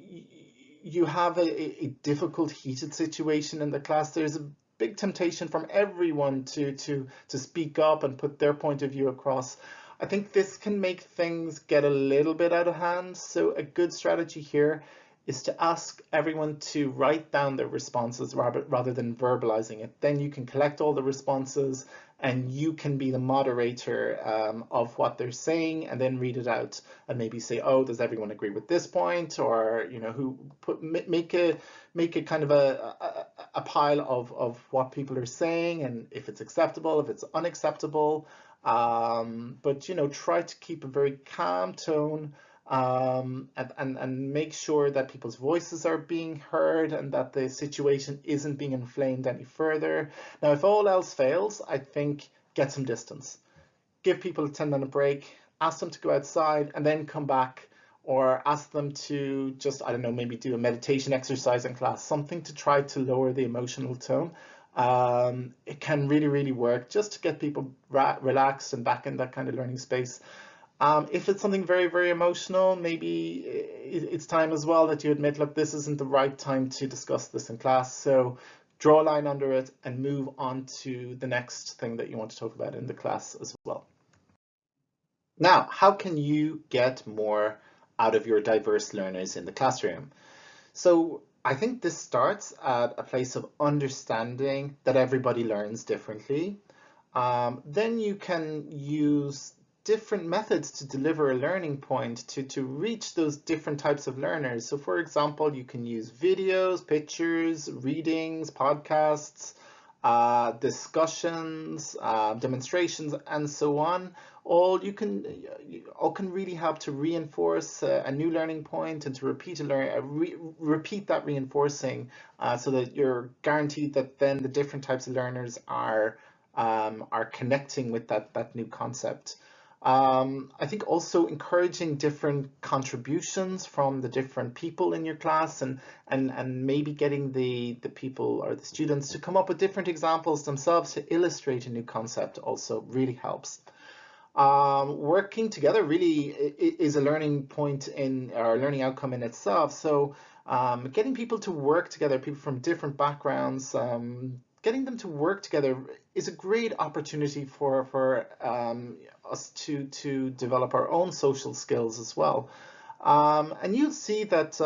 you have a difficult, heated situation in the class, there's a big temptation from everyone to speak up and put their point of view across. I think this can make things get a little bit out of hand. So a good strategy here is to ask everyone to write down their responses rather than verbalizing it. Then you can collect all the responses and you can be the moderator of what they're saying, and then read it out and maybe say, oh, does everyone agree with this point? Or, you know, make a kind of a pile of what people are saying, and if it's acceptable, if it's unacceptable. But, you know, try to keep a very calm tone, and make sure that people's voices are being heard and that the situation isn't being inflamed any further. Now, if all else fails, I think get some distance. Give people a 10-minute break, ask them to go outside and then come back, or ask them to just, I don't know, maybe do a meditation exercise in class, something to try to lower the emotional tone. It can really, really work just to get people relaxed and back in that kind of learning space. If it's something very, very emotional, maybe it's time as well that you admit, look, this isn't the right time to discuss this in class. So draw a line under it and move on to the next thing that you want to talk about in the class as well. Now, how can you get more out of your diverse learners in the classroom? So I think this starts at a place of understanding that everybody learns differently. Then you can use different methods to deliver a learning point to reach those different types of learners. So for example, you can use videos, pictures, readings, podcasts, discussions, demonstrations, and so on. All can really help to reinforce a new learning point and to repeat repeat that reinforcing, so that you're guaranteed that then the different types of learners are connecting with that new concept. I think also encouraging different contributions from the different people in your class, and maybe getting the people or the students to come up with different examples themselves to illustrate a new concept also really helps. Working together really is a learning point in our learning outcome in itself. So getting people to work together, people from different backgrounds, getting them to work together is a great opportunity for us to develop our own social skills as well. And you'll see that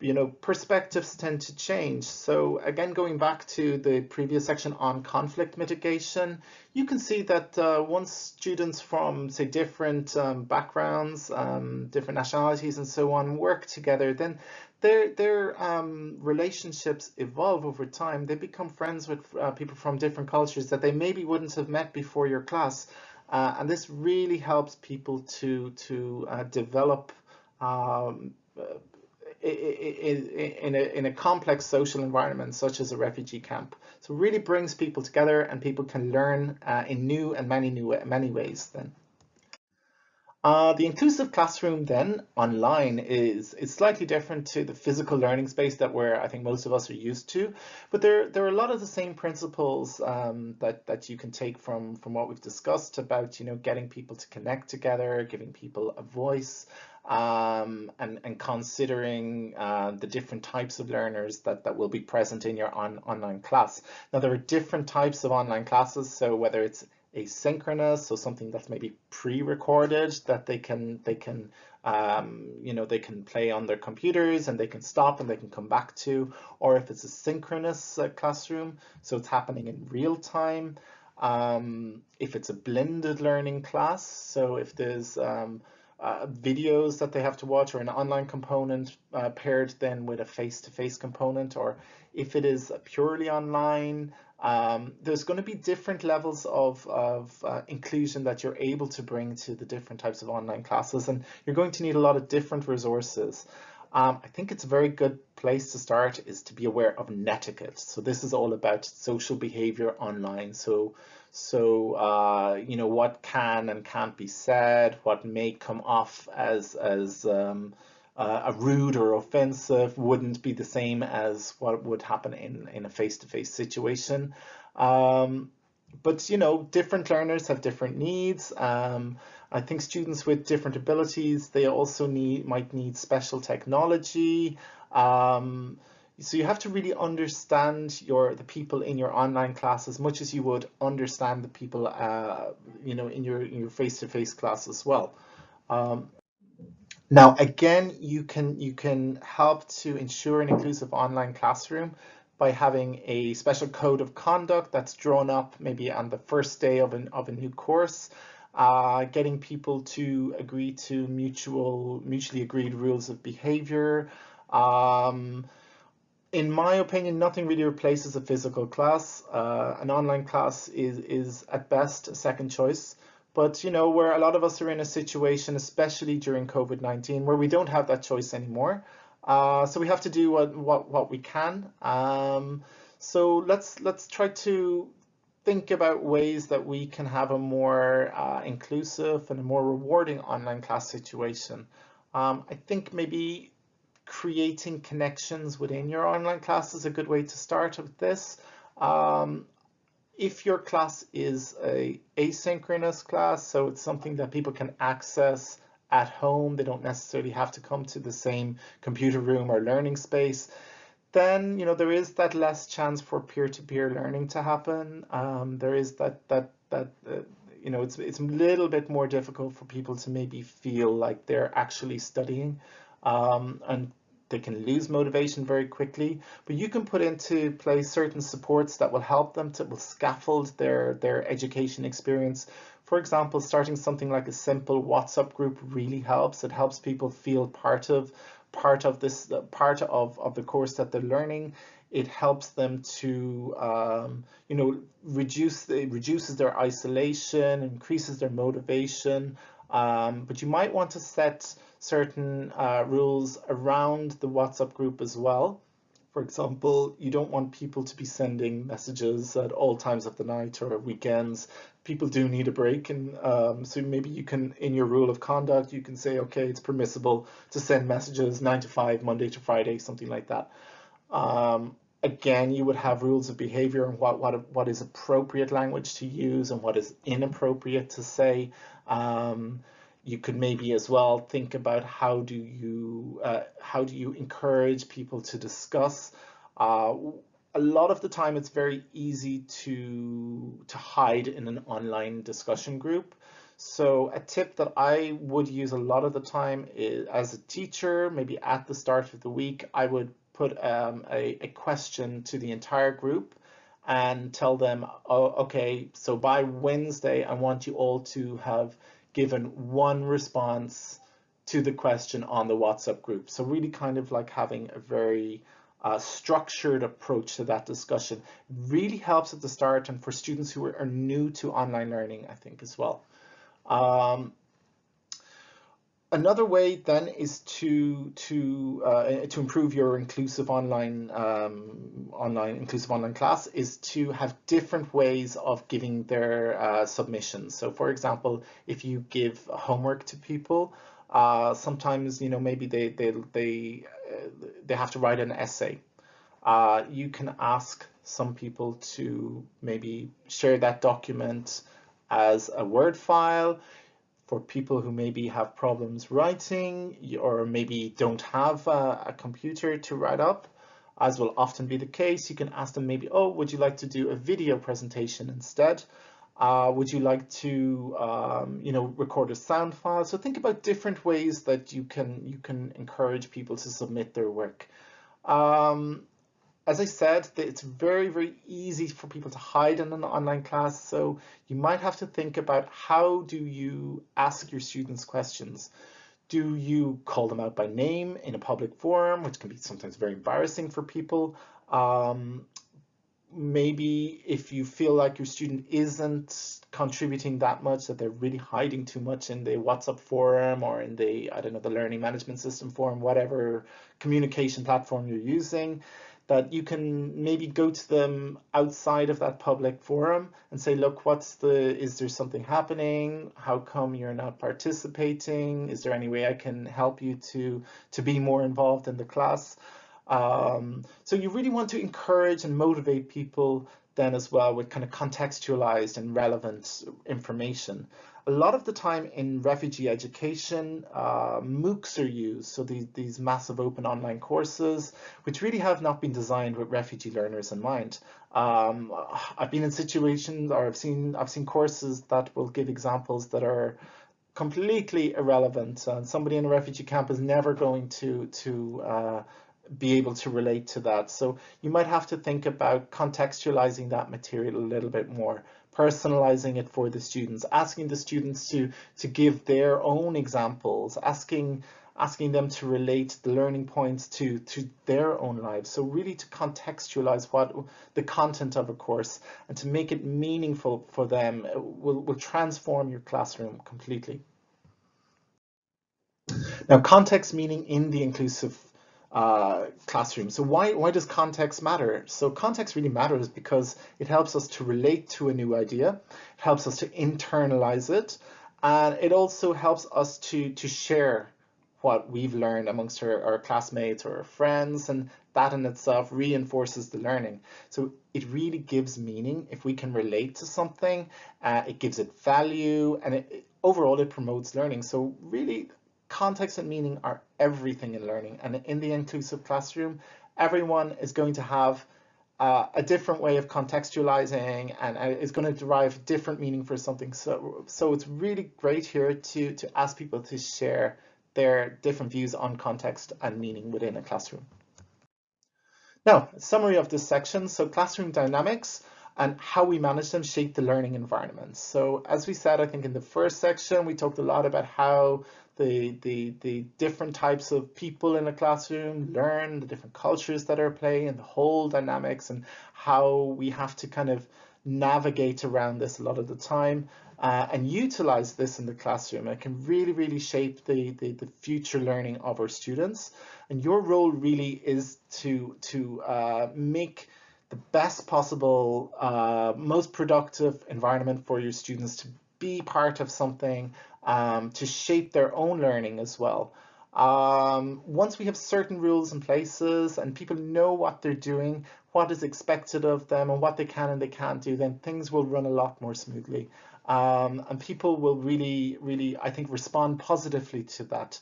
you know, perspectives tend to change. So again, going back to the previous section on conflict mitigation, you can see that once students from, say, different backgrounds, different nationalities and so on work together, then their relationships evolve over time. They become friends with people from different cultures that they maybe wouldn't have met before your class. And this really helps people to develop in a complex social environment such as a refugee camp. So it really brings people together, and people can learn in new and many ways then. The inclusive classroom then online is slightly different to the physical learning space that I think most of us are used to, but there are a lot of the same principles that you can take from what we've discussed about, you know, getting people to connect together, giving people a voice, and considering the different types of learners that will be present in your online class. Now, there are different types of online classes, so whether it's asynchronous, so something that's maybe pre-recorded that they can you know, they can play on their computers and they can stop and they can come back to, or if it's a synchronous classroom, so it's happening in real time. If it's a blended learning class, so if there's videos that they have to watch, or an online component paired then with a face-to-face component, or if it is purely online, there's going to be different levels of inclusion that you're able to bring to the different types of online classes, and you're going to need a lot of different resources. I think it's a very good place to start is to be aware of netiquette. So this is all about social behavior online. So you know, what can and can't be said, what may come off as a rude or offensive wouldn't be the same as what would happen in a face-to-face situation. But you know, different learners have different needs. I think students with different abilities, they also might need special technology. So you have to really understand the people in your online class as much as you would understand the people you know, in your face-to-face class as well. Now, again, you can help to ensure an inclusive online classroom by having a special code of conduct that's drawn up maybe on the first day of a new course, getting people to agree to mutually agreed rules of behavior. In my opinion, nothing really replaces a physical class. An online class is at best a second choice. But where a lot of us are in a situation, especially during COVID-19, where we don't have that choice anymore. So we have to do what we can. So let's try to think about ways that we can have a more inclusive and a more rewarding online class situation. I think maybe creating connections within your online class is a good way to start with this. If your class is a asynchronous class, so it's something that people can access at home, they don't necessarily have to come to the same computer room or learning space, then there is that less chance for peer-to-peer learning to happen. There is it's a little bit more difficult for people to maybe feel like they're actually studying, and they can lose motivation very quickly. But you can put into place certain supports that will help them will scaffold their education experience. For example, starting something like a simple WhatsApp group really helps. It helps people feel part of the course that they're learning. It helps them to reduces their isolation, increases their motivation. But you might want to set certain rules around the WhatsApp group as well. For example, you don't want people to be sending messages at all times of the night or weekends. People do need a break, and so maybe you can, in your rule of conduct, you can say, okay, it's permissible to send messages 9 to 5, Monday to Friday, something like that. Again, you would have rules of behavior and what is appropriate language to use and what is inappropriate to say. You could maybe as well think about how do you encourage people to discuss. A lot of the time, it's very easy to hide in an online discussion group. So a tip that I would use a lot of the time is, as a teacher, maybe at the start of the week, I would put a question to the entire group and tell them, oh, okay, so by Wednesday, I want you all to have given one response to the question on the WhatsApp group. So really kind of like having a very structured approach to that discussion really helps at the start, and for students who are new to online learning, I think as well. Another way then is to improve your inclusive online class is to have different ways of giving their submissions. So, for example, if you give homework to people, sometimes maybe they have to write an essay. You can ask some people to maybe share that document as a Word file. For people who maybe have problems writing or maybe don't have a computer to write up, as will often be the case, you can ask them maybe, oh, would you like to do a video presentation instead? Would you like to record a sound file? So think about different ways that you can encourage people to submit their work. As I said, it's very, very easy for people to hide in an online class, so you might have to think about how do you ask your students questions. Do you call them out by name in a public forum, which can be sometimes very embarrassing for people? Maybe if you feel like your student isn't contributing that much, that they're really hiding too much in the WhatsApp forum or in the, I don't know, the learning management system forum, whatever communication platform you're using, that you can maybe go to them outside of that public forum and say, look, is there something happening? How come you're not participating? Is there any way I can help you to be more involved in the class? So you really want to encourage and motivate people then as well with kind of contextualized and relevant information. A lot of the time in refugee education, MOOCs are used, so these massive open online courses, which really have not been designed with refugee learners in mind. I've been in situations, or I've seen courses that will give examples that are completely irrelevant. Somebody in a refugee camp is never going to be able to relate to that. So you might have to think about contextualizing that material a little bit more, personalizing it for the students, asking the students to give their own examples, asking them to relate the learning points to their own lives. So really to contextualize what the content of a course and to make it meaningful for them will transform your classroom completely. Now, context meaning in the inclusive classroom. So why does context matter? So context really matters because it helps us to relate to a new idea, it helps us to internalize it, and it also helps us to share what we've learned amongst our classmates or our friends, and that in itself reinforces the learning. So it really gives meaning if we can relate to something, it gives it value, and overall it promotes learning. So really, context and meaning are everything in learning, and in the inclusive classroom, everyone is going to have a different way of contextualizing and is going to derive different meaning for something. So it's really great here to ask people to share their different views on context and meaning within a classroom. Now, summary of this section. So classroom dynamics and how we manage them shape the learning environment. So as we said, I think in the first section, we talked a lot about how the different types of people in a classroom learn, the different cultures that are at play, and the whole dynamics, and how we have to kind of navigate around this a lot of the time and utilize this in the classroom. It can really shape the future learning of our students. And your role really is to make the best possible, most productive environment for your students to be part of something, to shape their own learning as well. Once we have certain rules and places and people know what they're doing, what is expected of them and what they can and they can't do, then things will run a lot more smoothly. And people will really, I think, respond positively to that.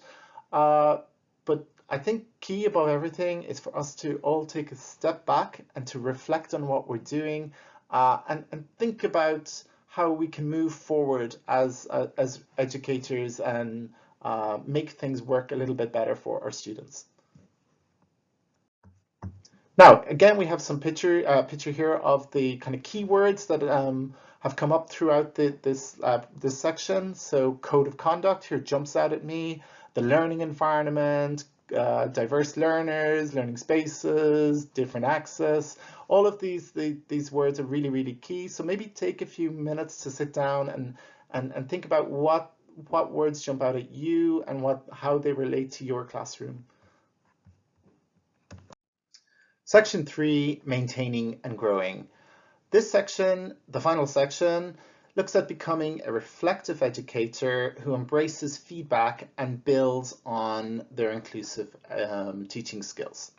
But I think key above everything is for us to all take a step back and to reflect on what we're doing, and think about how we can move forward as educators and make things work a little bit better for our students. Now, again, we have some picture here of the kind of keywords that have come up throughout this section. So code of conduct here jumps out at me, the learning environment, diverse learners, learning spaces, different access. All of these words are really key. So maybe take a few minutes to sit down and think about what words jump out at you and how they relate to your classroom. Section 3, maintaining and growing. This section, the final section, looks at becoming a reflective educator who embraces feedback and builds on their inclusive teaching skills.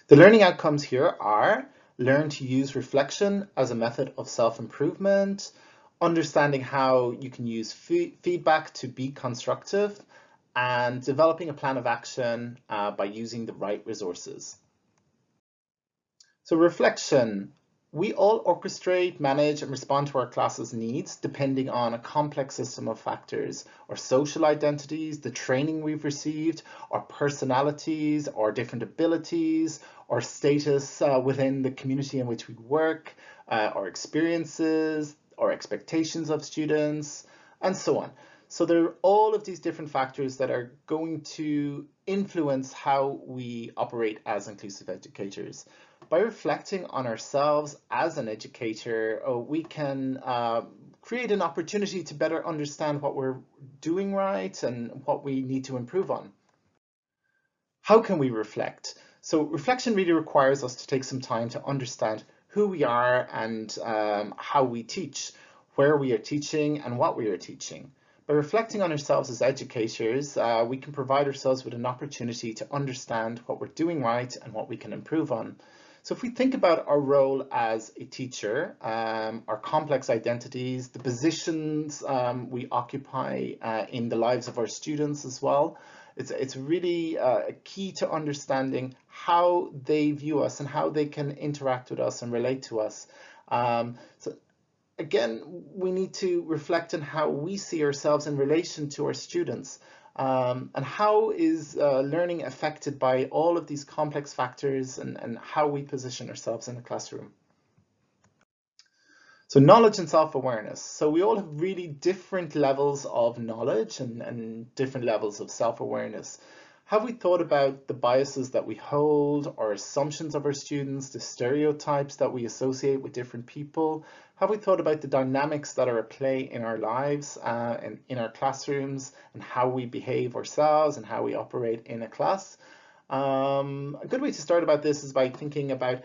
The learning outcomes here are: learn to use reflection as a method of self-improvement, understanding how you can use feedback to be constructive, and developing a plan of action by using the right resources. So reflection. We all orchestrate, manage, and respond to our class's needs depending on a complex system of factors: our social identities, the training we've received, our personalities, our different abilities, our status within the community in which we work, our experiences, our expectations of students, and so on. So there are all of these different factors that are going to influence how we operate as inclusive educators. By reflecting on ourselves as an educator, we can create an opportunity to better understand what we're doing right and what we need to improve on. How can we reflect? So reflection really requires us to take some time to understand who we are and how we teach, where we are teaching and what we are teaching. By reflecting on ourselves as educators, we can provide ourselves with an opportunity to understand what we're doing right and what we can improve on. So if we think about our role as a teacher, our complex identities, the positions we occupy in the lives of our students as well, it's really key to understanding how they view us and how they can interact with us and relate to us. So again, we need to reflect on how we see ourselves in relation to our students. And how is learning affected by all of these complex factors and how we position ourselves in a classroom? So knowledge and self-awareness. So we all have really different levels of knowledge and different levels of self-awareness. Have we thought about the biases that we hold, or assumptions of our students, the stereotypes that we associate with different people? Have we thought about the dynamics that are at play in our lives and in our classrooms, and how we behave ourselves and how we operate in a class? A good way to start about this is by thinking about,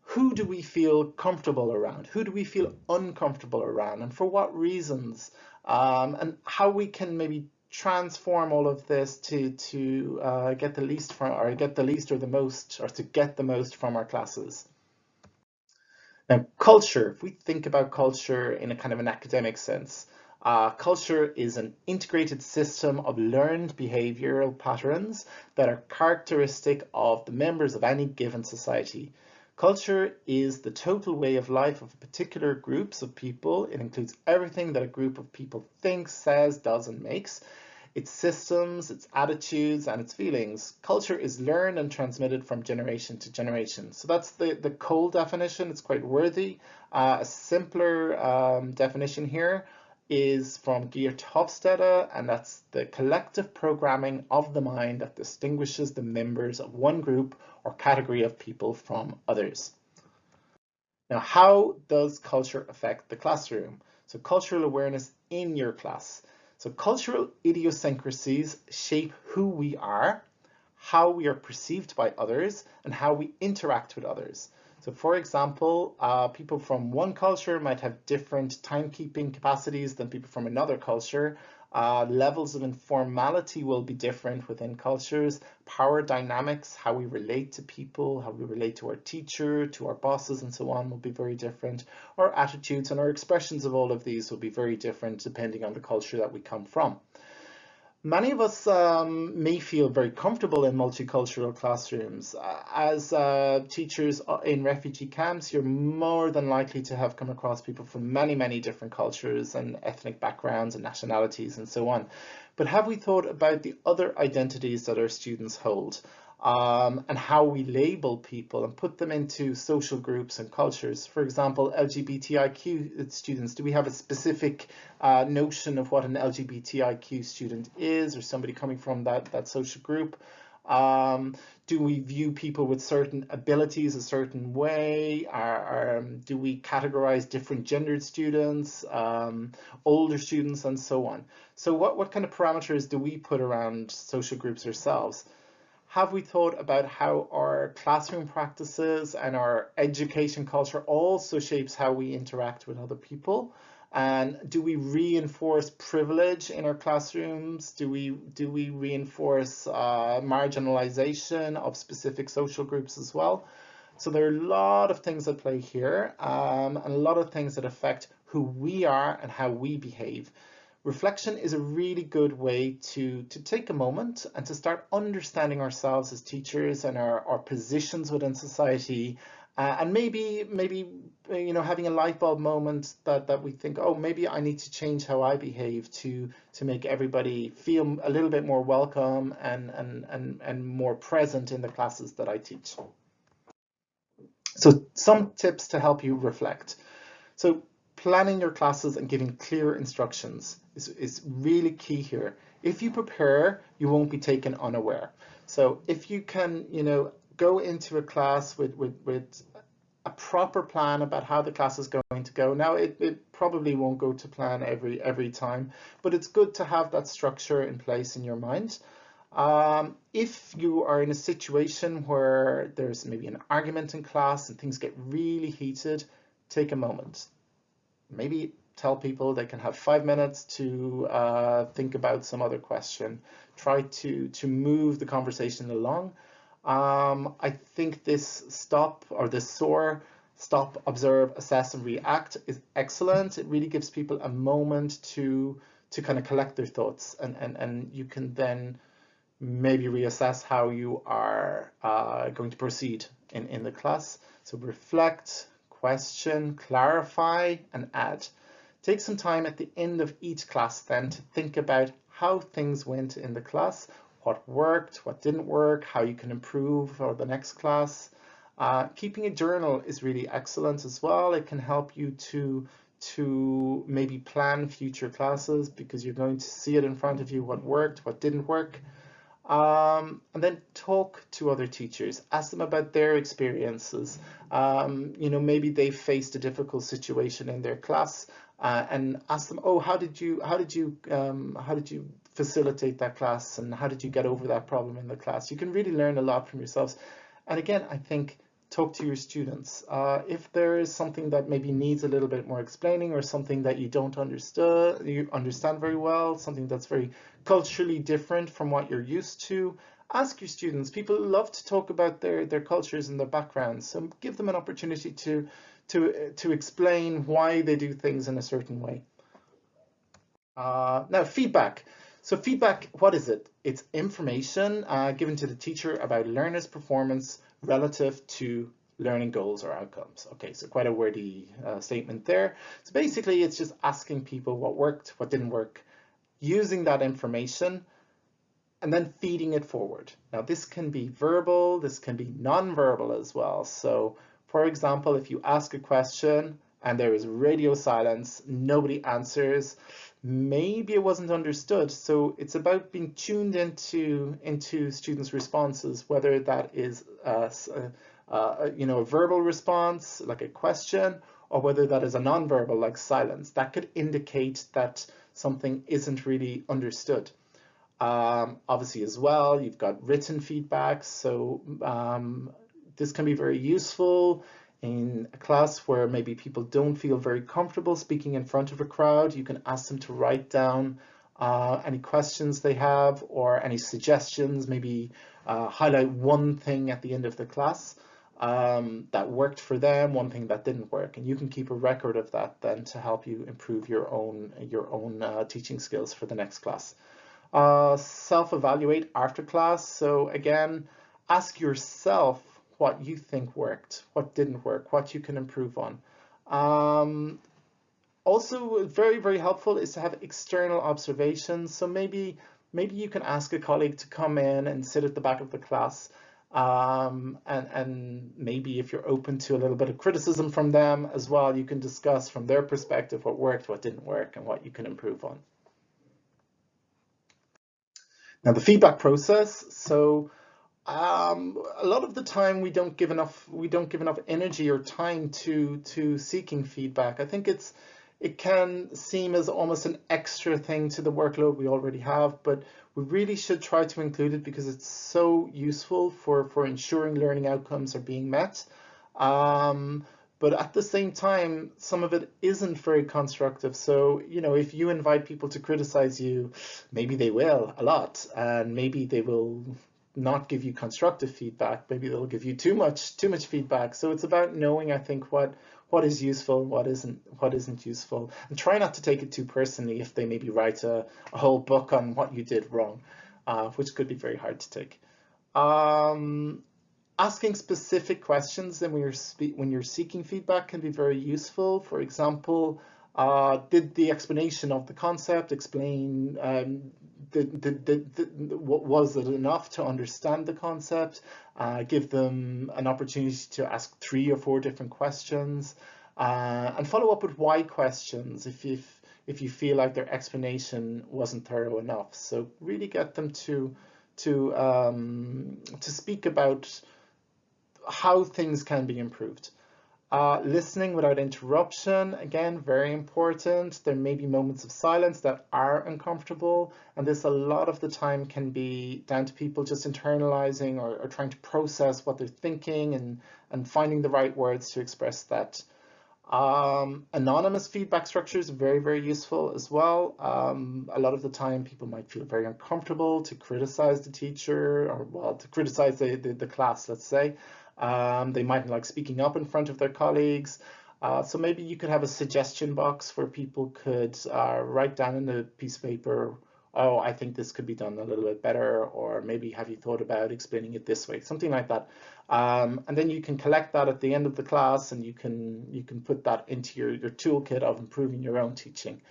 who do we feel comfortable around? Who do we feel uncomfortable around, and for what reasons? And how we can maybe transform all of this to get the least from, or get the least or the most, or to get the most from our classes. Now, culture, if we think about culture in a kind of an academic sense, culture is an integrated system of learned behavioral patterns that are characteristic of the members of any given society. Culture is the total way of life of particular groups of people. It includes everything that a group of people thinks, says, does, and makes. Its systems, its attitudes, and its feelings. Culture is learned and transmitted from generation to generation. So that's the cold definition. It's quite worthy. A simpler definition here is from Geert Hofstede, and that's the collective programming of the mind that distinguishes the members of one group or category of people from others. Now, how does culture affect the classroom? So cultural awareness in your class. So cultural idiosyncrasies shape who we are, how we are perceived by others, and how we interact with others. So for example, people from one culture might have different timekeeping capacities than people from another culture. Levels of informality will be different within cultures. Power dynamics, how we relate to people, how we relate to our teacher, to our bosses, and so on, will be very different. Our attitudes and our expressions of all of these will be very different depending on the culture that we come from. Many of us may feel very comfortable in multicultural classrooms. As teachers in refugee camps, you're more than likely to have come across people from many, many different cultures and ethnic backgrounds and nationalities and so on. But have we thought about the other identities that our students hold? And how we label people and put them into social groups and cultures. For example, LGBTIQ students, do we have a specific notion of what an LGBTIQ student is, or somebody coming from that social group? Do we view people with certain abilities a certain way? Do we categorize different gendered students, older students, and so on? So what kind of parameters do we put around social groups ourselves? Have we thought about how our classroom practices and our education culture also shapes how we interact with other people? And do we reinforce privilege in our classrooms? Do we reinforce marginalization of specific social groups as well? So there are a lot of things at play here, and a lot of things that affect who we are and how we behave. Reflection is a really good way to take a moment and to start understanding ourselves as teachers and our positions within society, and maybe having a light bulb moment that we think, oh, maybe I need to change how I behave to make everybody feel a little bit more welcome and more present in the classes that I teach. So some tips to help you reflect. So planning your classes and giving clear instructions is really key here. If you prepare, you won't be taken unaware. So if you can, go into a class with a proper plan about how the class is going to go. Now, it probably won't go to plan every time, but it's good to have that structure in place in your mind. If you are in a situation where there's maybe an argument in class and things get really heated, take a moment. Maybe tell people they can have 5 minutes to think about some other question. Try to move the conversation along. I think this stop, or this SOAR, stop, observe, assess, and react, is excellent. It really gives people a moment to kind of collect their thoughts, and you can then maybe reassess how you are going to proceed in the class. So reflect, question, clarify, and add. Take some time at the end of each class then to think about how things went in the class, what worked, what didn't work, how you can improve for the next class. Keeping a journal is really excellent as well. It can help you to maybe plan future classes because you're going to see it in front of you, what worked, what didn't work. And then talk to other teachers, ask them about their experiences. You know, maybe they faced a difficult situation in their class, and ask them, oh, how did you facilitate that class, and how did you get over that problem in the class? You can really learn a lot from yourselves. And again, I think talk to your students. If there is something that maybe needs a little bit more explaining, or something that you understand very well, something that's very culturally different from what you're used to, ask your students. People love to talk about their cultures and their backgrounds, so give them an opportunity to explain why they do things in a certain way. Now, feedback. So feedback, what is it? It's information given to the teacher about learners' performance relative to learning goals or outcomes. Okay, so quite a wordy statement there. So basically, it's just asking people what worked, what didn't work, using that information, and then feeding it forward. Now, this can be verbal, this can be non-verbal as well. So, for example, if you ask a question and there is radio silence, nobody answers, maybe it wasn't understood. So it's about being tuned into students' responses, whether that is you know, a verbal response like a question, or whether that is a non-verbal like silence. That could indicate that something isn't really understood. Obviously as well, you've got written feedback, so this can be very useful in a class where maybe people don't feel very comfortable speaking in front of a crowd. You can ask them to write down any questions they have or any suggestions, maybe highlight one thing at the end of the class that worked for them, one thing that didn't work, and you can keep a record of that then to help you improve your own teaching skills for the next class. Self-evaluate after class. So again, ask yourself what you think worked, what didn't work, what you can improve on. Also very, very helpful is to have external observations. So maybe you can ask a colleague to come in and sit at the back of the class, and maybe if you're open to a little bit of criticism from them as well, you can discuss from their perspective what worked, what didn't work, and what you can improve on. Now, the feedback process. So a lot of the time we don't give enough energy or time to seeking feedback. I think it can seem as almost an extra thing to the workload we already have, but we really should try to include it because it's so useful for ensuring learning outcomes are being met. But at the same time, some of it isn't very constructive. So, you know, if you invite people to criticize you, maybe they will a lot, and maybe they will not give you constructive feedback. Maybe they'll give you too much feedback. So it's about knowing, I think, what is useful, what isn't useful, and try not to take it too personally if they maybe write a whole book on what you did wrong, which could be very hard to take. Asking specific questions then when you're seeking feedback can be very useful. For example, did the explanation of the concept explain, was it enough to understand the concept? Give them an opportunity to ask 3 or 4 different questions, and follow up with why questions if you feel like their explanation wasn't thorough enough. So really get them to speak about how things can be improved. Listening without interruption, again, very important. There may be moments of silence that are uncomfortable, and this a lot of the time can be down to people just internalizing or trying to process what they're thinking and finding the right words to express that. Anonymous feedback structure is very, very useful as well. A lot of the time people might feel very uncomfortable to criticize the teacher, or well, to criticize the class, let's say. They might like speaking up in front of their colleagues. So maybe you could have a suggestion box where people could write down in a piece of paper, oh, I think this could be done a little bit better, or maybe have you thought about explaining it this way, something like that. And then you can collect that at the end of the class, and you can put that into your toolkit of improving your own teaching.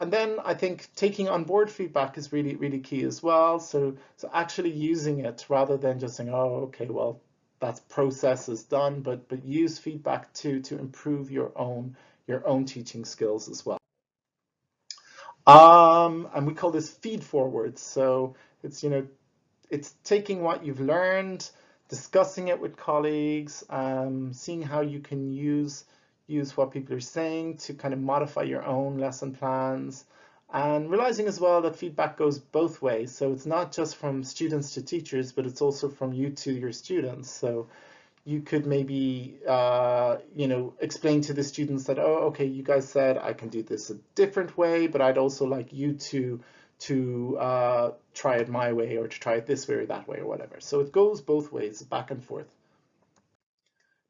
And then I think taking on board feedback is really, really key as well. So actually using it rather than just saying, oh, okay, well, that process is done, but use feedback to improve your own teaching skills as well. And we call this feed forward. So it's, it's taking what you've learned, discussing it with colleagues, seeing how you can use what people are saying to kind of modify your own lesson plans, and realizing as well that feedback goes both ways. So it's not just from students to teachers, but it's also from you to your students. So you could maybe, explain to the students that, oh, okay, you guys said I can do this a different way, but I'd also like you to try it my way, or to try it this way or that way or whatever. So it goes both ways, back and forth.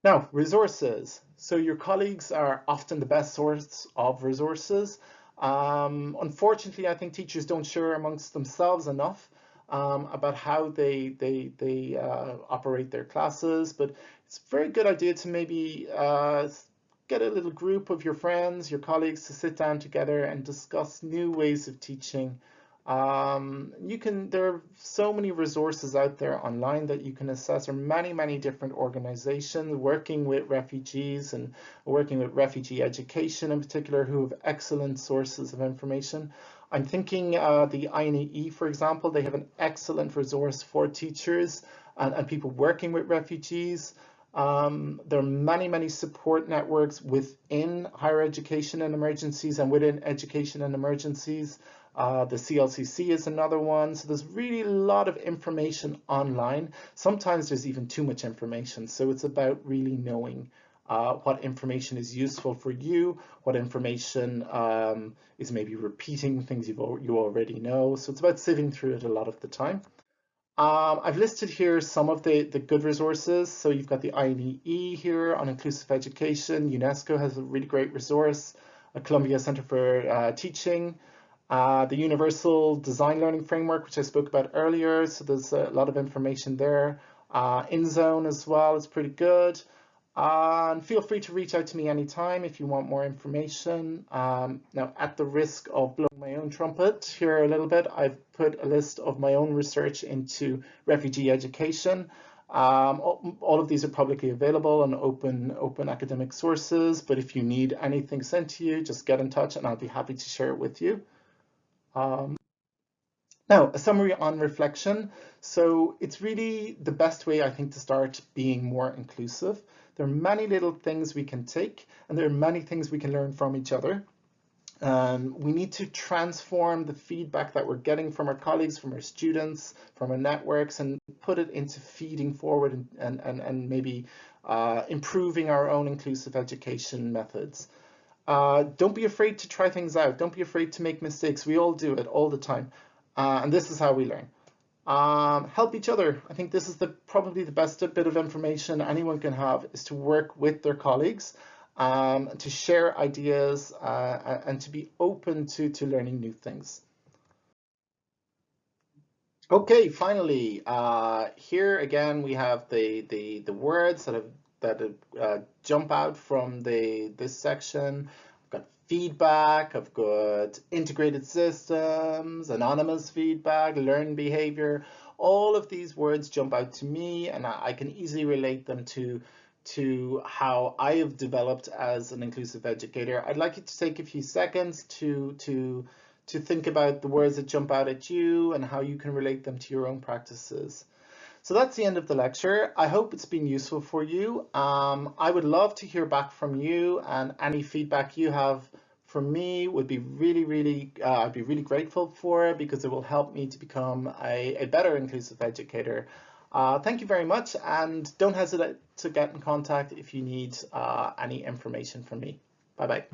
Now, resources. So your colleagues are often the best source of resources. Unfortunately, I think teachers don't share amongst themselves enough about how they operate their classes, but it's a very good idea to maybe get a little group of your friends, your colleagues, to sit down together and discuss new ways of teaching. There are so many resources out there online that you can access. There are many different organizations working with refugees and working with refugee education in particular, who have excellent sources of information. I'm thinking the INEE, for example, they have an excellent resource for teachers and people working with refugees. There are many support networks within higher education and emergencies and within education and emergencies. The CLCC is another one. So there's really a lot of information online. Sometimes there's even too much information. So it's about really knowing what information is useful for you, what information is maybe repeating things you already know. So it's about sifting through it a lot of the time. I've listed here some of the good resources. So you've got the INEE here on inclusive education. UNESCO has a really great resource. Columbia Center for Teaching. The Universal Design Learning Framework, which I spoke about earlier. So there's a lot of information there. InZone as well is pretty good. And feel free to reach out to me anytime if you want more information. Now, at the risk of blowing my own trumpet here a little bit, I've put a list of my own research into refugee education. All of these are publicly available on open academic sources, but if you need anything sent to you, just get in touch and I'll be happy to share it with you. Now, a summary on reflection. So it's really the best way, I think, to start being more inclusive. There are many little things we can take, and there are many things we can learn from each other. We need to transform the feedback that we're getting from our colleagues, from our students, from our networks, and put it into feeding forward and maybe improving our own inclusive education methods. Don't be afraid to try things out. Don't be afraid to make mistakes. We all do it all the time. And this is how we learn. Help each other. I think this is probably the best bit of information anyone can have, is to work with their colleagues, to share ideas, and to be open to learning new things. Okay, finally, here again we have the words that jump out from this section. I've got feedback, I've got integrated systems, anonymous feedback, learned behavior. All of these words jump out to me, and I can easily relate them to how I have developed as an inclusive educator. I'd like you to take a few seconds to think about the words that jump out at you and how you can relate them to your own practices. So that's the end of the lecture. I hope it's been useful for you. I would love to hear back from you, and any feedback you have from me would be I'd be really grateful for, because it will help me to become a better inclusive educator. Thank you very much, and don't hesitate to get in contact if you need any information from me. Bye-bye.